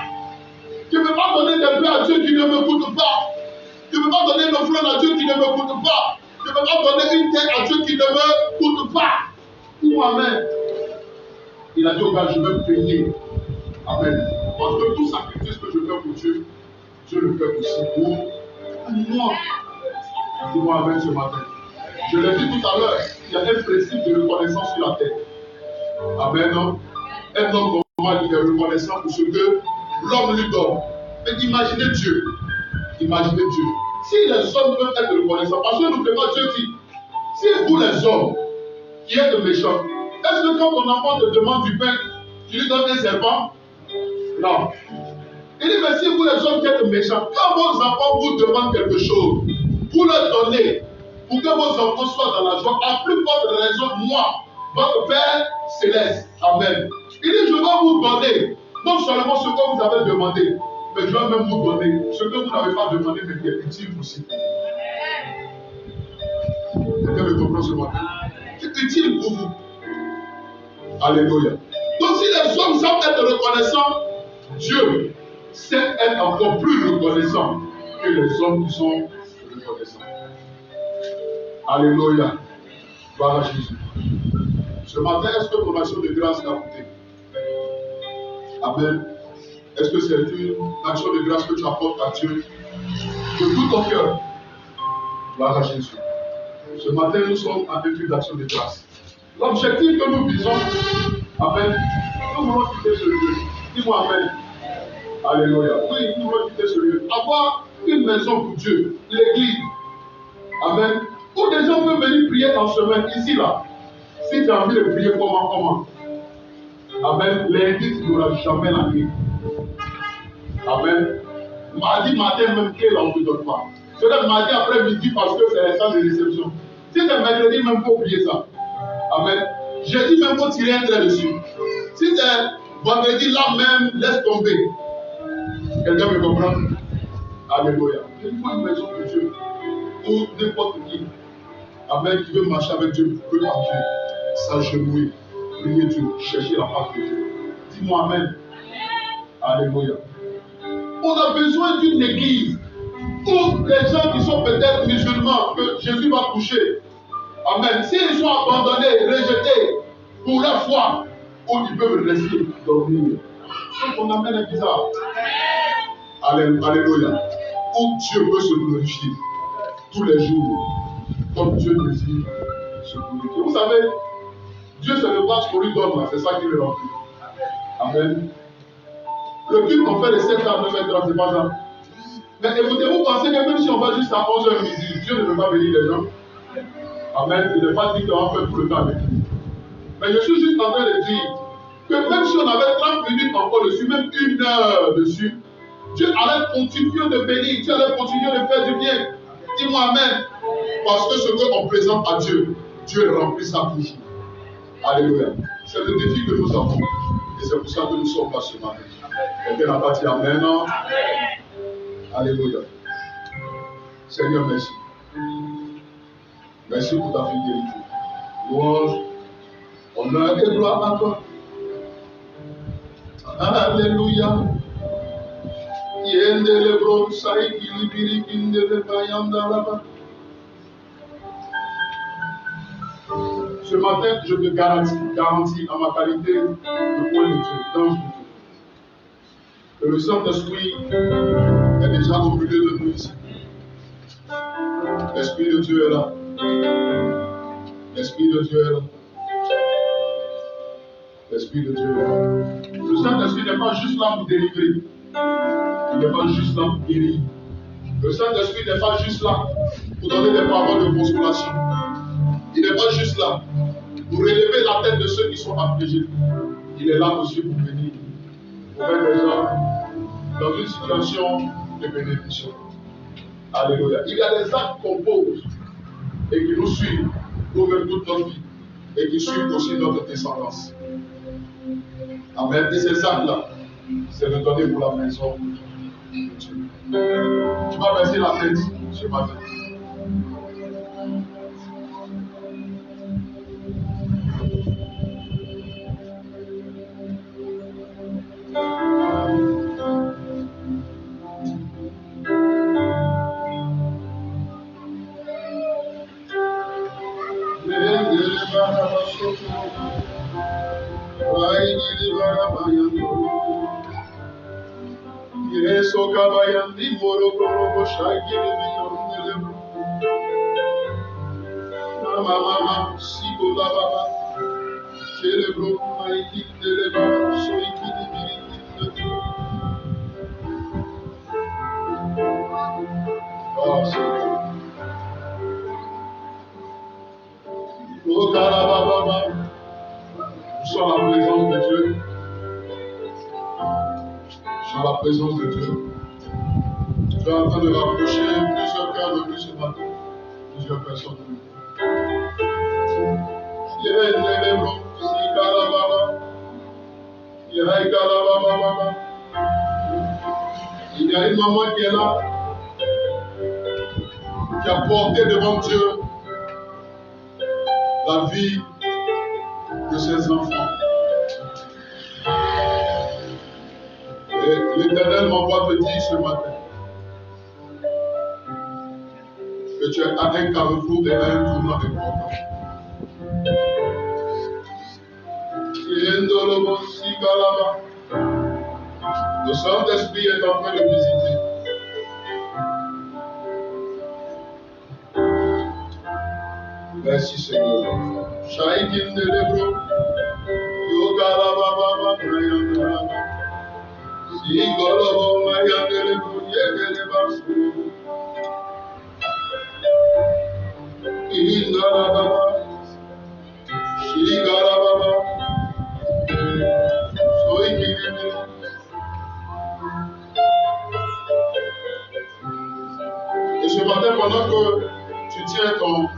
je ne peux pas donner des paix à Dieu qui ne me coûte pas. Je ne peux pas donner une offrande à Dieu qui ne me coûte pas. Je ne peux pas donner une terre à Dieu qui ne me coûte pas. Pour amen. Il a dit au gars, je vais payer. Amen. Parce que tout sacrifice que je fais pour Dieu, Dieu le fait aussi pour moi. Dis-moi amen ce matin. Je l'ai dit tout à l'heure, il y a un principe de reconnaissance sur la terre. Amen. Un homme normal, il est reconnaissant pour ce que l'homme lui donne. Mais imaginez Dieu. Imaginez Dieu. Si les hommes peuvent être reconnaissants, parce que n'oubliez pas, Dieu dit, si vous les hommes, qui êtes méchants, est-ce que quand ton enfant te demande du pain, tu lui donnes un serpent? Non. Il dit, mais si vous les hommes qui êtes méchants, quand vos enfants vous demandent quelque chose, vous leur donnez, pour que vos enfants soient dans la joie, à plus forte raison, moi, votre Père céleste. Amen. Il dit, je vais vous donner, non seulement ce que vous avez demandé, mais je vais même vous donner ce que vous n'avez pas demandé, mais qui est utile aussi. Quelqu'un me comprend ce matin? C'est utile pour vous. Alléluia. Donc si les hommes savent être reconnaissants, Dieu sait être encore plus reconnaissant que les hommes qui sont reconnaissants. Alléluia. Gloire à Jésus. Ce matin, est-ce que ton action de grâce t'a coûté? Amen. Est-ce que c'est une action de grâce que tu apportes à Dieu de tout ton cœur? Gloire à Jésus. Ce matin, nous sommes en début d'action de grâce. L'objectif que nous visons, amen, nous voulons quitter ce lieu. Dis-moi amen. Alléluia. Oui, nous voulons quitter ce lieu. Avoir une maison pour Dieu, l'église. Amen. Où des gens peuvent venir prier en semaine, ici, là. Si tu as envie de prier, comment? Amen. Lundi, tu n'auras jamais la nuit. Amen. Mardi matin, même qu'il on ne te donne pas. Peut-être mardi après-midi parce que c'est l'instant de réception. Si c'est mercredi, même il faut oublier ça. Amen. Jeudi, même il faut tirer un trait dessus. Si c'est vendredi, là même, laisse tomber. Quelqu'un me comprend? Alléluia. Il faut une maison de Dieu. Ou n'importe qui. Amen. Qui veut marcher avec Dieu, peut entrer, s'agenouiller, prier Dieu, chercher la face de Dieu. Dis-moi amen. Alléluia. On a besoin d'une église où les gens qui sont peut-être musulmans, que Jésus va toucher. Amen. S'ils sont abandonnés, rejetés pour leur foi, où ils peuvent rester dormir. Donc on amène un bizarre. Alléluia. Où Dieu peut se glorifier tous les jours, comme Dieu désire se glorifier. Vous savez, Dieu se le passe qu'on lui donne, c'est ça qui le remplit. Amen. Le culte qu'on fait de 7 à 9h30, c'est pas ça. Mais écoutez, vous pensez que même si on va juste à 11h midi, Dieu ne peut pas bénir les gens? Amen. Il n'est pas dit qu'on va faire tout le temps avec lui. Mais je suis juste en train de dire que même si on avait 30 minutes encore dessus, même 1 heure dessus, Dieu allait continuer de bénir, Dieu allait continuer de faire du bien. Dis-moi Amen. Parce que ce qu'on présente à Dieu, Dieu remplit ça toujours. Alléluia. C'est le défi que nous avons. Et c'est pour ça que nous sommes là ce matin. Quelqu'un n'a pas dit Amen, non? Alléluia. Seigneur, merci. Merci pour ta fidélité. Louange, honneur et gloire à toi. Alléluia. Ce matin, je te garantis en ma qualité de point de Dieu, d'ange de Dieu, que le Saint-Esprit est déjà au milieu de nous ici. L'Esprit de Dieu est là. L'Esprit de Dieu est là. L'Esprit de Dieu est là. Le Saint-Esprit n'est pas juste là pour délivrer. Il n'est pas juste là pour guérir. Le Saint-Esprit n'est pas juste là pour donner des paroles de consolation. Il n'est pas juste là pour relever la tête de ceux qui sont affligés. Il est là aussi pour venir, pour mettre les gens dans une situation de bénédiction. Alléluia. Il y a des actes qu'on pose et qui nous suivent pour même toute notre vie et qui suivent aussi notre descendance. Amen. Et ces actes-là, c'est de donner pour la maison de Dieu. Tu vas baisser la tête ce matin. Il y a une maman qui est là, qui a porté devant Dieu la vie de ses enfants. Et l'Éternel m'envoie te dire ce matin que tu es à un carrefour et à un tournant important. Le Saint-Esprit est en train de visiter. Merci Seigneur. Shaikin de Lebro, Yogala Baba Mayandra, Sigolo Mayandre, Yegele Basu, Indala Baba, Shigala Baba, Soikini. Et ce matin, pendant que tu tiens ton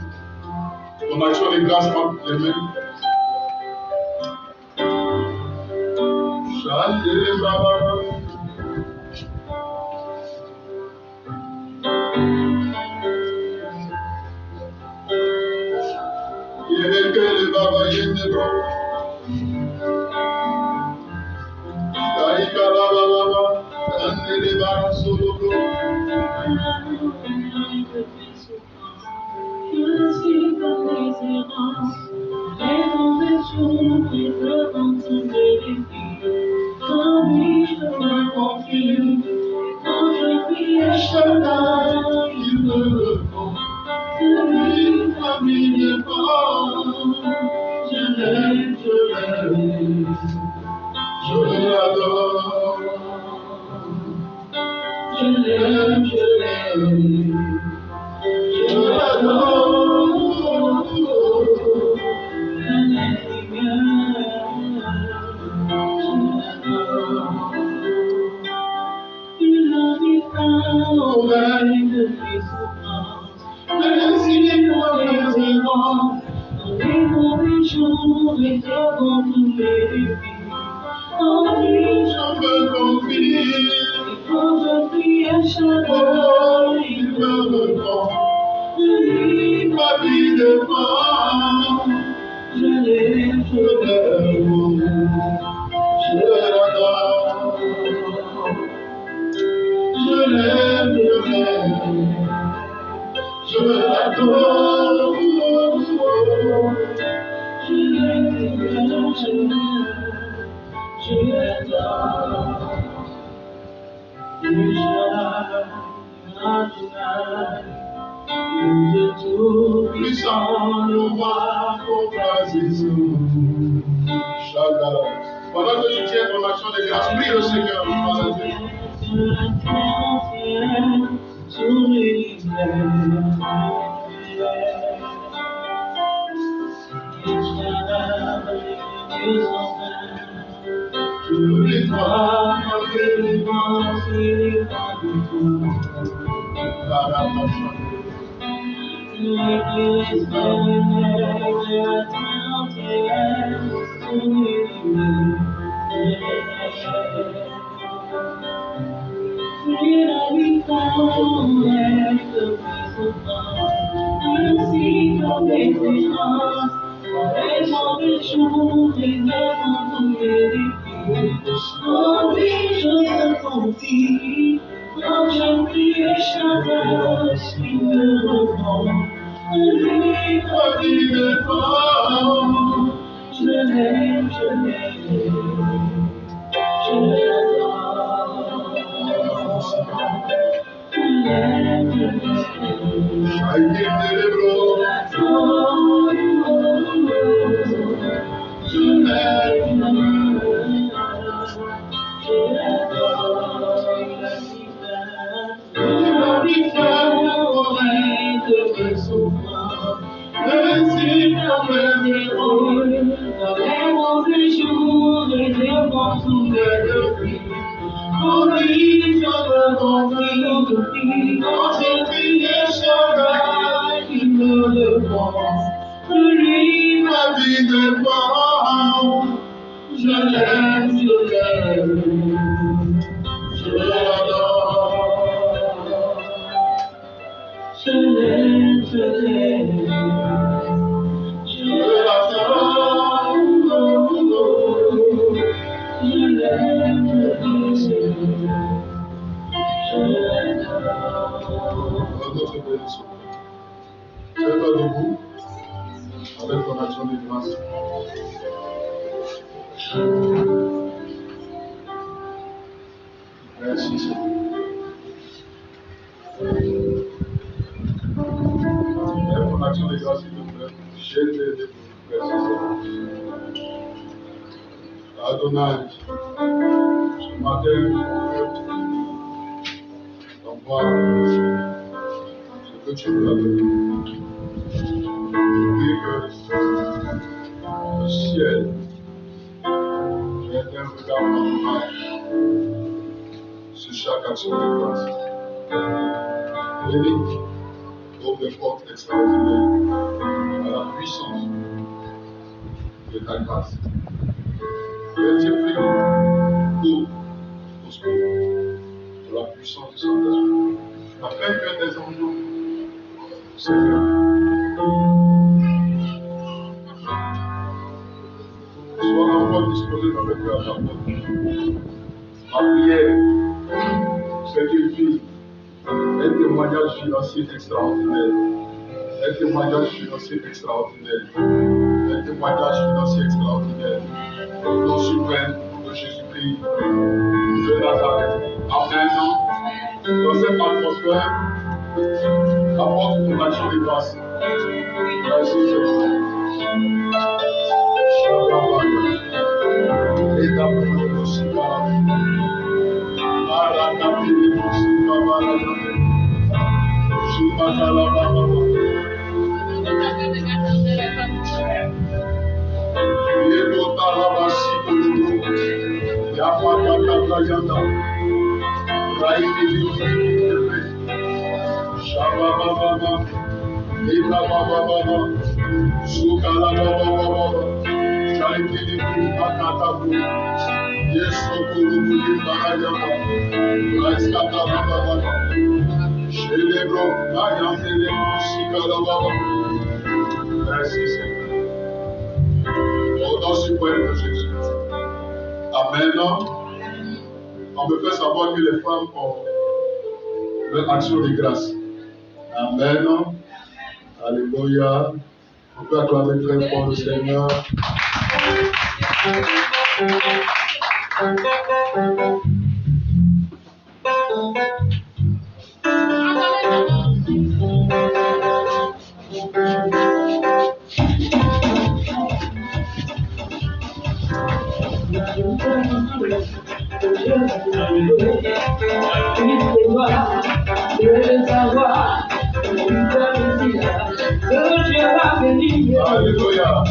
action de grâce entre les mains, Chandele Baba, Yekele Baba Yendebro, Kaikala Baba, Chandele Baba Solobro. Je suis ta préséance, et ton vertu qui devant ton défi. Quand oui, je te confie, quand je prie à Shaddai, il me répond. Celui parmi mes pas, je l'aime, je l'adore. Je l'aime, je l'adore. défends, je l'aime, je l'adore, je l'aime, je l'adore, je de tout puissant, le roi, pendant que tu tiens ton action de grâce, prie le Seigneur. Adonai, ce matin, on voit ce que tu nous as donné. Je prie que le ciel jette un regard normal sur chaque action de grâce. Béni, ouvre des portes extraordinaires à la puissance de ta grâce. Je prie pour la puissance de son esprit. Afin que des anges, Seigneur, soient encore disposés avec leur rapport. Ma prière, c'est qu'il vit un témoignage financier extraordinaire. Un témoignage financier extraordinaire. Un témoignage financier extraordinaire. Nom suprême de Jésus-Christ de Nazareth. Amen. Dans cette atmosphère, apporte ton action de grâce. Merci Seigneur. Merci Seigneur. Au nom suprême de Jésus. Amen. On me fait savoir que les femmes ont leur action de grâce. Amen. Alléluia. On peut acclamer très fort le Seigneur. Alléluia.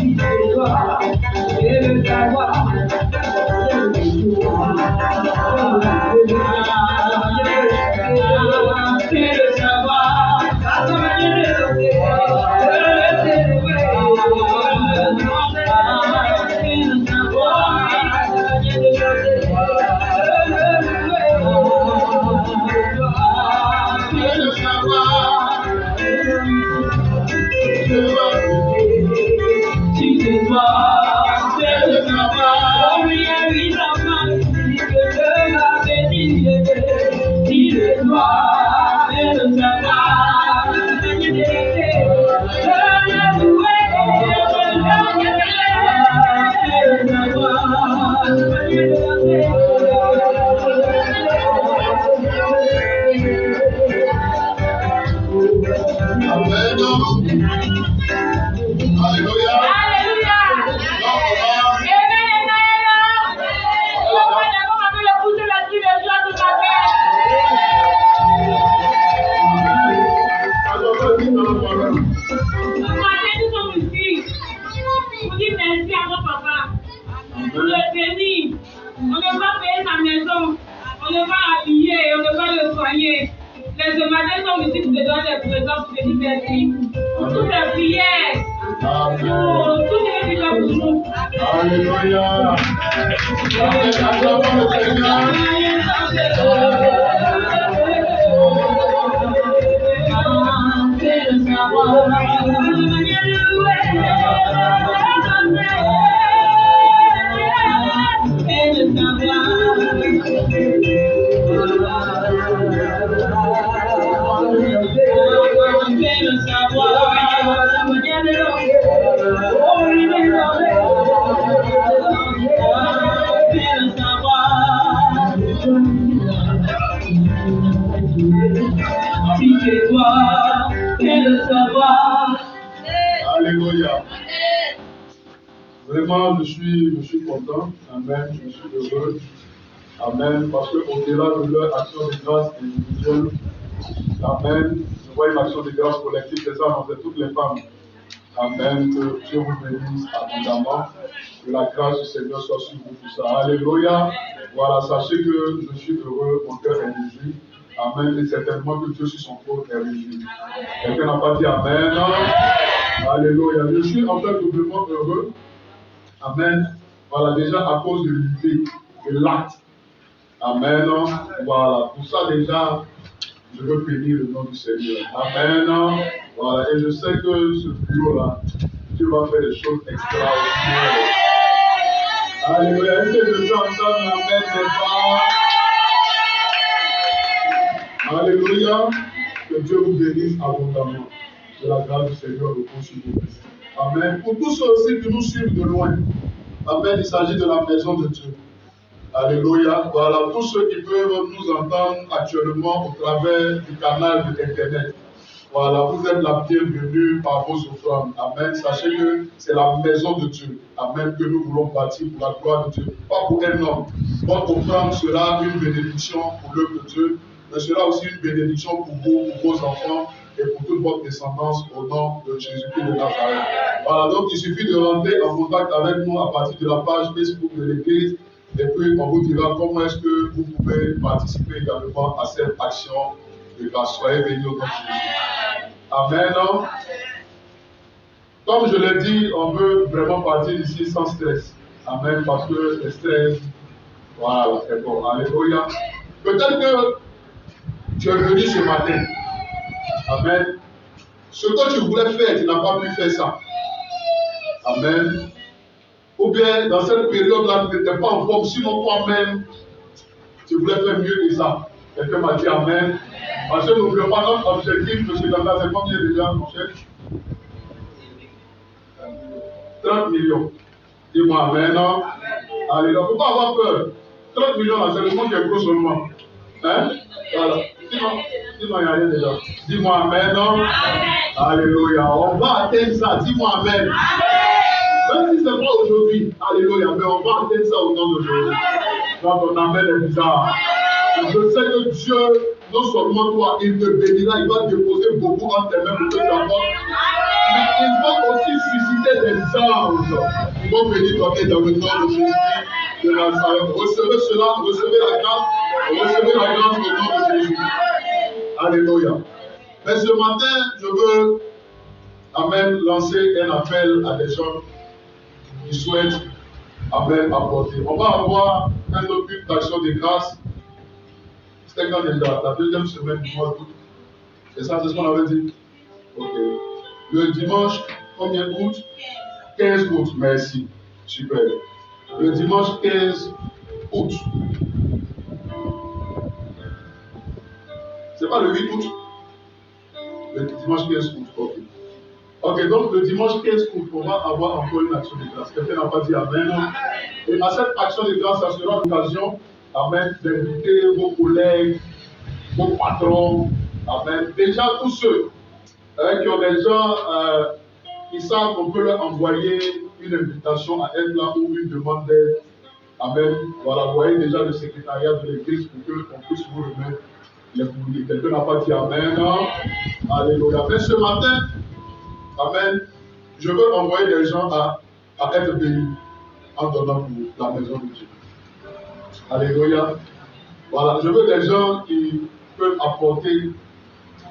Alléluia. Vraiment, je suis content. Amen. Je suis heureux. Amen. Parce qu'au-delà de leur action de grâce individuelle, amen, je vois une action de grâce collective. C'est ça, dans toutes les femmes. Amen. Que Dieu vous bénisse abondamment. Que la grâce du Seigneur soit sur vous tout ça. Alléluia. Voilà, sachez que je suis heureux, mon cœur est réjoui. Amen. Et certainement que Dieu sur son trône est réjoui. Quelqu'un n'a pas dit Amen. Alléluia. Je suis en fait doublement heureux. Amen. Voilà, déjà à cause de l'idée, de l'acte. Amen. Voilà. Pour ça, déjà, je veux bénir le nom du Seigneur. Amen. Voilà. Et je sais que ce bureau-là, Dieu va faire des choses extraordinaires. Alléluia. Est-ce que je peux entendre Amen des parents? Alléluia. Que Dieu vous bénisse abondamment. Que la grâce du Seigneur repose sur vous. Amen. Pour tous ceux aussi qui nous suivent de loin. Amen. Il s'agit de la maison de Dieu. Alléluia. Voilà. Tous ceux qui peuvent nous entendre actuellement au travers du canal de l'Internet. Voilà. Vous êtes la bienvenue par vos offrandes. Amen. Sachez que c'est la maison de Dieu. Amen. Que nous voulons bâtir pour la gloire de Dieu. Pas pour un homme. Votre offrande sera une bénédiction pour l'œuvre de Dieu. Mais sera aussi une bénédiction pour vous, pour vos enfants et pour toute votre descendance au nom de Jésus-Christ de Nazareth. Voilà, donc il suffit de rentrer en contact avec nous à partir de la page Facebook de l'Église et puis on vous dira comment est-ce que vous pouvez participer également à cette action de grâce. Soyez bénis au nom de Jésus. Amen. Comme je l'ai dit, on veut vraiment partir ici sans stress. Amen, parce que le stress, voilà, c'est bon. Alléluia. Peut-être que tu es venu ce matin. Amen. Ce que tu voulais faire, tu n'as pas pu faire ça. Amen. Ou bien dans cette période-là, tu n'étais pas en forme, sinon toi-même, tu voulais faire mieux que ça. Quelqu'un m'a dit Amen. Parce que n'oublions pas notre objectif, M. Danda, c'est combien déjà, mon chef? 30 millions. Dis-moi Amen. Non? Alléluia. Il ne faut pas avoir peur. 30 millions, c'est le monde qui est gros seulement. Hein? Voilà. Dis-moi, il y a rien déjà. Dis-moi Amen. Non? Alléluia. On va atteindre ça. Dis-moi Amen. Même si ce n'est pas aujourd'hui. Alléluia. Mais on va atteindre ça au nom d'aujourd'hui. Quand on Amen est bizarre. Je sais que Dieu, non seulement toi, il te bénira, il va déposer beaucoup en tes mains pour que tu apportes. Mais il va aussi susciter des anges qui vont venir donner dans le nom de Jésus de Nazareth. Recevez cela, recevez la grâce au nom de Jésus. Alléluia. Mais ce matin, je veux, Amen, lancer un appel à des gens qui souhaitent, Amen, apporter. On va avoir un autre but d'action de grâce. C'était quand déjà? La deuxième semaine du mois d'août. C'est ça, c'est ce qu'on avait dit? Ok. Le dimanche, combien août? 15 août, merci. Super. Le dimanche 15 août. C'est pas le 8 août? Le dimanche 15 août, ok. Ok, donc le dimanche 15 août, on va avoir encore une action de grâce. Quelqu'un n'a pas dit Amen. Et à cette action de grâce, ça sera l'occasion, Amen, d'inviter vos collègues, vos patrons, Amen. Déjà tous ceux qui ont déjà, qui savent qu'on peut leur envoyer une invitation à être là ou une demande d'aide. Amen. Voilà, vous voyez déjà le secrétariat de l'église pour qu'on puisse vous remettre les courriers. Quelqu'un n'a pas dit Amen. Alléluia. Mais ce matin, Amen, je veux envoyer des gens à être bénis en donnant pour la maison de Dieu. Alléluia. Voilà, je veux des gens qui peuvent apporter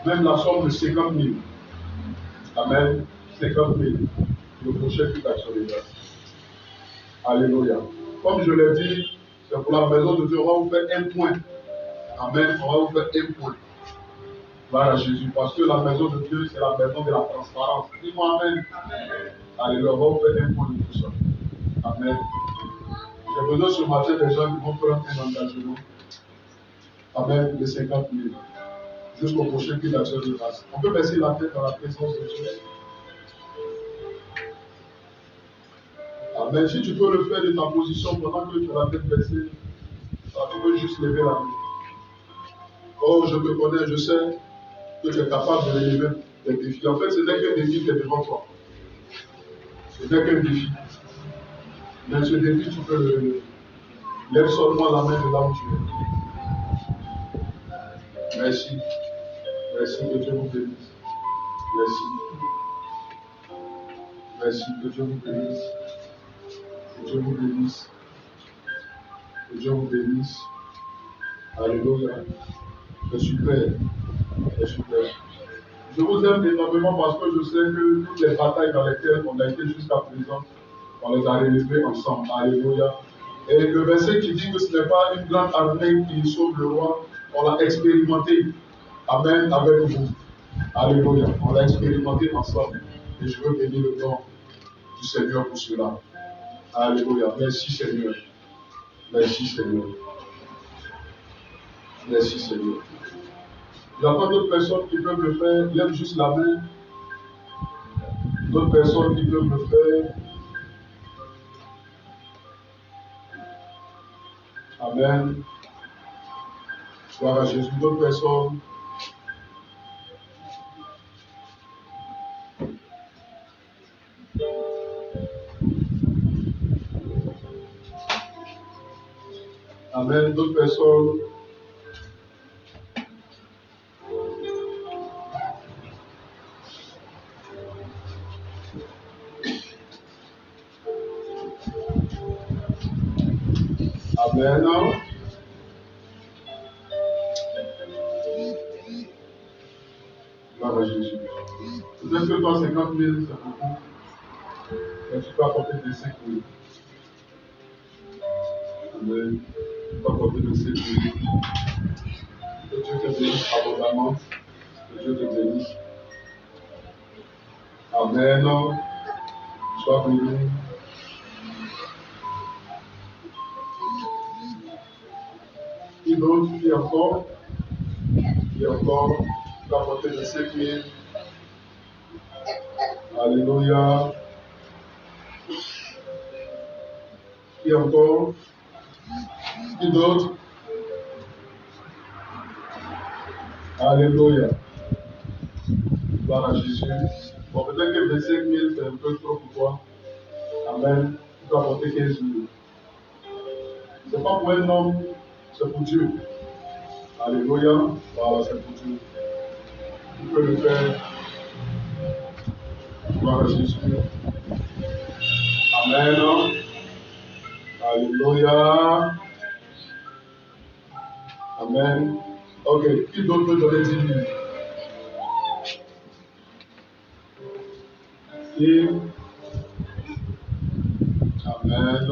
même la somme de 50 000. Amen. 50 000. Le prochain but d'action de grâce. Alléluia. Comme je l'ai dit, c'est pour la maison de Dieu. On va vous faire un point. Amen. On va vous faire un point. Voilà Jésus. Parce que la maison de Dieu, c'est la maison de la transparence. Dis-moi Amen. Alléluia. On va vous faire un point de tout ça. Amen. J'ai besoin ce matin des gens qui vont prendre un engagement. Amen. De 50 000. Jusqu'au prochain but d'action de grâce. On peut baisser la tête dans la présence de Dieu. Amen. Si tu peux le faire de ta position pendant que tu as la tête baissée, tu peux juste lever la main. Oh, je te connais, je sais que tu es capable de relever des défis. En fait, ce n'est qu'un défi qui est devant toi. Ce n'est qu'un défi. Mais ce défi, tu peux le relever. Lève seulement la main de là où tu es. Merci. Merci, que Dieu vous bénisse. Merci. Merci, que Dieu vous bénisse. Que Dieu vous bénisse. Que Dieu vous bénisse. Alléluia. C'est super. C'est super. Je vous aime énormément parce que je sais que toutes les batailles dans lesquelles on a été jusqu'à présent, on les a relevées ensemble. Alléluia. Et le verset qui dit que ce n'est pas une grande armée qui sauve le roi, on l'a expérimenté. Amen, avec vous. Alléluia. On l'a expérimenté ensemble. Et je veux bénir le nom du Seigneur pour cela. Alléluia. Merci Seigneur. Merci Seigneur. Merci Seigneur. Il n'y a pas d'autres personnes qui peuvent le faire. Lève juste la main. D'autres personnes qui peuvent le faire. Amen. Gloire à Jésus. D'autres personnes. Amen. D'autres personnes. Amen. Gloire à Jésus. Peut-être que toi, 50 000, c'est beaucoup. Mais tu peux apporter des 5 000. Amen. Tu peux apporter des 5 000. Que Dieu te bénisse abondamment. Que Dieu te bénisse. Amen. Sois béni. Qui d'autre? Qui encore? Qui encore? Tu vas porter les 5 000. Alléluia. Qui encore? Qui d'autre? Alléluia. Gloire à Jésus. Bon, peut-être que 25 000, c'est un peu trop pour toi. Amen. Tu dois porter 15 000. Ce n'est pas pour un homme, c'est pour Dieu. Alléluia. Voilà, c'est pour Dieu. Tu peux le faire. Gloire à Jésus. Amen. Alléluia. Amen. Ok. Qui d'autre peut donner 10 000? Et Amen.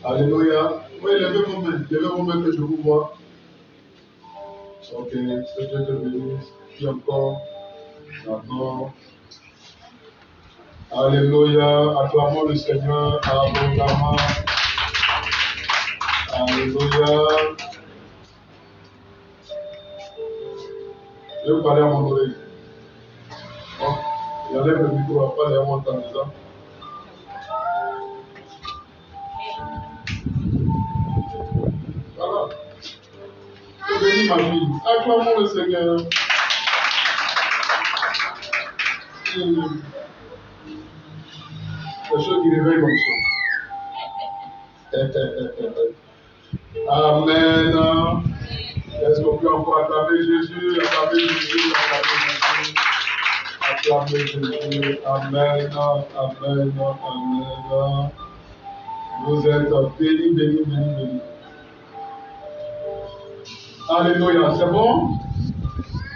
Alléluia. Oui, levez vos mains. Levez vos mains que je vous vois. Ok. Que Dieu te bénisse. Puis encore. D'accord. Alléluia. Acclamons le Seigneur abondamment. Alléluia. Je vais parler à mon oreille. Bon, j'enlève le micro, on va parler à mon temps déjà. Voilà. Je bénis ma vie. Acclamons le Seigneur. C'est chose qui réveille comme ça. Amen. Est-ce qu'on peut encore acclamer Jésus, acclamer Jésus, acclamer Jésus. Amen, amen, amen. Vous êtes bénis, bénis, bénis, bénis. Alléluia, c'est bon?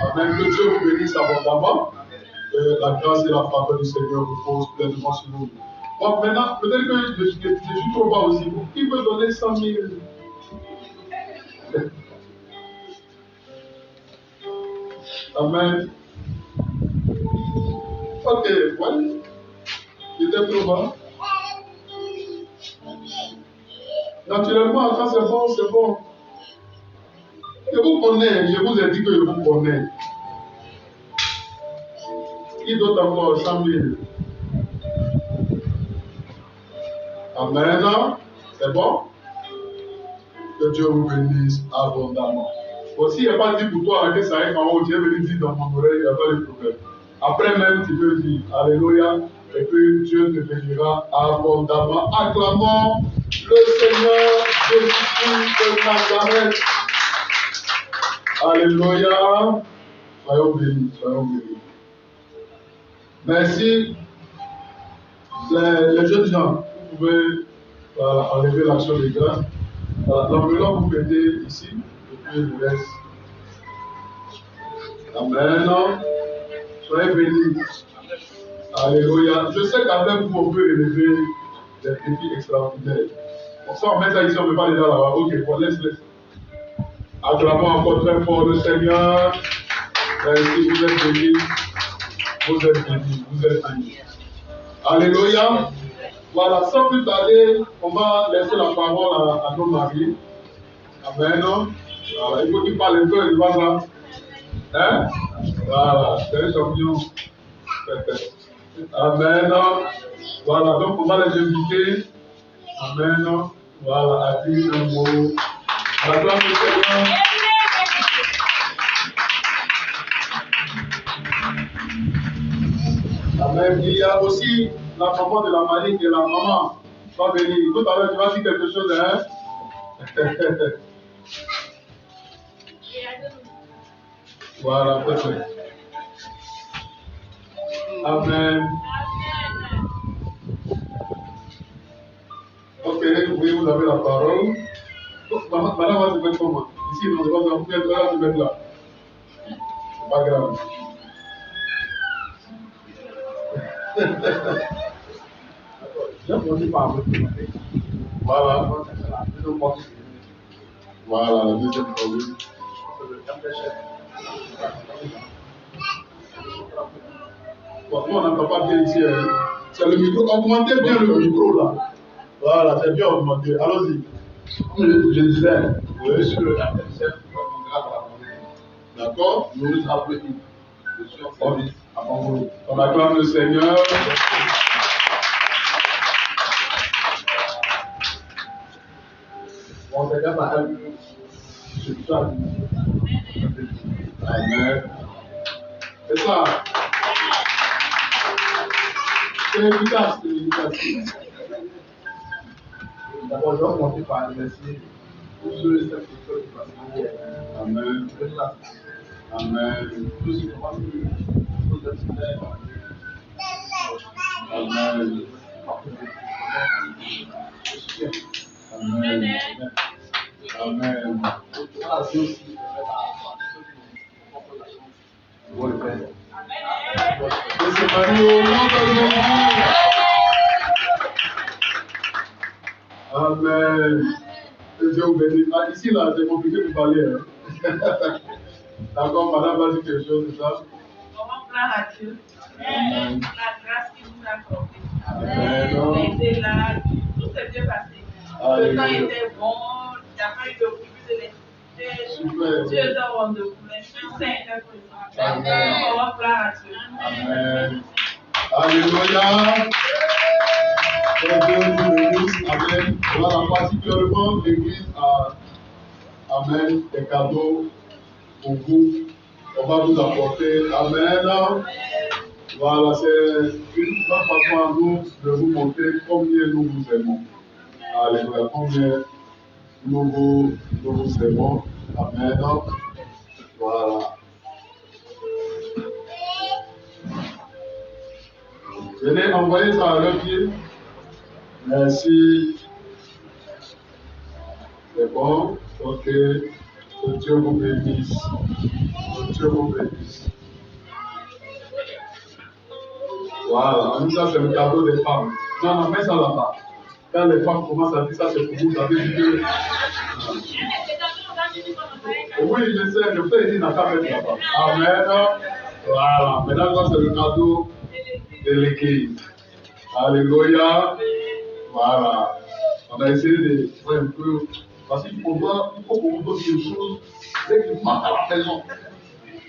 Amen, que Dieu vous bénisse abondamment. Que la grâce et la faveur du Seigneur reposent pleinement sur vous. Bon, maintenant, peut-être que je suis trop bas aussi. Qui veut donner 100 000? Amen. Ok, ouais. J'étais trop bas. Naturellement, quand c'est bon, c'est bon. Je vous connais, je vous ai dit que je vous connais. Qui d'autre encore 100 000? Amen. C'est bon? Que Dieu vous bénisse abondamment. Aussi, il n'y a pas dit pour toi que ça est en haut, Dieu veut dire dans mon oreille, il n'y a pas de problème. Après même, tu peux dire Alléluia, et puis Dieu te bénira abondamment. Acclamons le Seigneur Jésus-Christ de Nazareth. Alléluia. Soyons bénis, soyons bénis. Merci. Les jeunes gens, vous pouvez enlever l'action de grâce. L'enveloppe, vous mettez ici, et puis je vous laisse. Amen. Soyez bénis. Alléluia. Je sais qu'avec vous, on peut élever des défis extraordinaires. On sait, on met ça ici, on ne met pas les dents là-bas. Ok, bon, laisse. Acclamons encore très fort le Seigneur. Merci, vous êtes bénis. Vous êtes bénis, vous êtes bénis. Alléluia. Voilà, sans plus tarder, on va laisser la parole à nos maris. Amen. Voilà, il faut qu'il parle un peu, il va là. Hein? Voilà, c'est un champion. Amen. Voilà, donc on va les inviter. Amen. Voilà, à dire un mot. Acclame le Seigneur. Amen. Il y a aussi la maman de la mariée qui est la maman. Va venir. Tout à l'heure, tu vas dire quelque chose, hein? Voilà, peut-être. Amen. Ok, oui, vous avez la parole. Madame va se mettre comment? Ici, non, vous pouvez être là, se mettre là. C'est pas grave. J'ai entendu par votre côté. Voilà. Voilà, la deuxième fois, oui. Bon, nous, on n'entend pas bien ici. C'est le micro. Augmentez bien le micro là. Voilà, c'est bien augmenté. Allons-y. Je disais, monsieur le chef, d'accord? Nous nous appelons. Je suis en service à Bango. On acclame le Seigneur. Bon, c'est bien ça. Je suis ça. Amen. C'est ça. C'est efficace, c'est efficace. D'abord, je vais commencer par remercier tous ceux et celles qui passent hier. Amen. Amen. Tous ceux qui passent nous êtes. Amen. Amen. Amen. Et c'est Marie au nom de Jésus. Amen. Que Dieu vous bénisse. Ah, ici, là, c'est compliqué de parler. Hein. D'accord, madame va dire quelque chose, c'est ça? On rend gloire à Dieu. Amen. La grâce qu'il nous a accordée. Amen. On était là, tout s'est bien passé. Le temps était bon, il n'y a pas eu de bruit de l'électricité. Dieu est un wonderful. L'Esprit Saint est présent. Amen. On rend gloire à Dieu. Amen. Alléluia. Que Dieu nous bénisse. Amen. Voilà, particulièrement l'église a Amen, des cadeaux pour vous. On va vous apporter. Amen. Voilà, c'est une façon à nous de vous montrer combien nous vous aimons. Alléluia, combien nous vous aimons. Amen. Voilà. Venez envoyer ça à leur pied. Merci. C'est bon. Ok. Que Dieu vous bénisse. Que Dieu vous bénisse. Voilà. Ça, c'est le cadeau des femmes. Non, non, mets ça là-bas. Quand les femmes commencent à dire ça, c'est pour vous. Ça veut dire que. Oui, je sais. Je peux dire dans ta mettre là-bas. Amen. Voilà. Maintenant, ça, c'est le cadeau de l'église. Alléluia. Voilà. On a essayé de faire un peu. Parce qu'il faut qu'on vous donne quelque chose dès qu'il manque à la maison.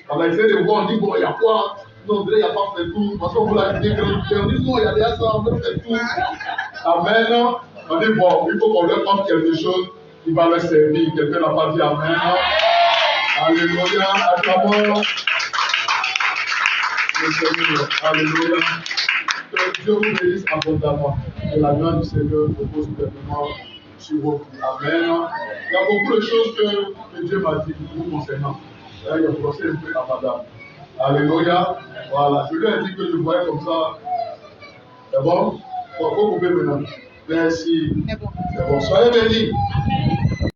On a essayé de voir, on dit bon, il y a quoi? Non, il n'y a pas fait tout. Parce qu'on vous l'a dit, on dit non, il y a déjà ça, on veut faire tout. Amen. On dit bon, il faut qu'on leur offre quelque chose qui va leur servir. Quelqu'un n'a pas dit amen. Alléluia. Acclamons le Seigneur. Alléluia. Que Dieu vous bénisse abondamment. Que la grâce du Seigneur repose pleinement sur vos vies. Amen. Il y a beaucoup de choses que Dieu m'a dit vous concernant. Là, il y a procès un peu à madame. Alléluia. Voilà. Je lui ai dit que je voyais comme ça. C'est bon? Bon, vous pouvez maintenant. Merci. C'est bon. Soyez bénis.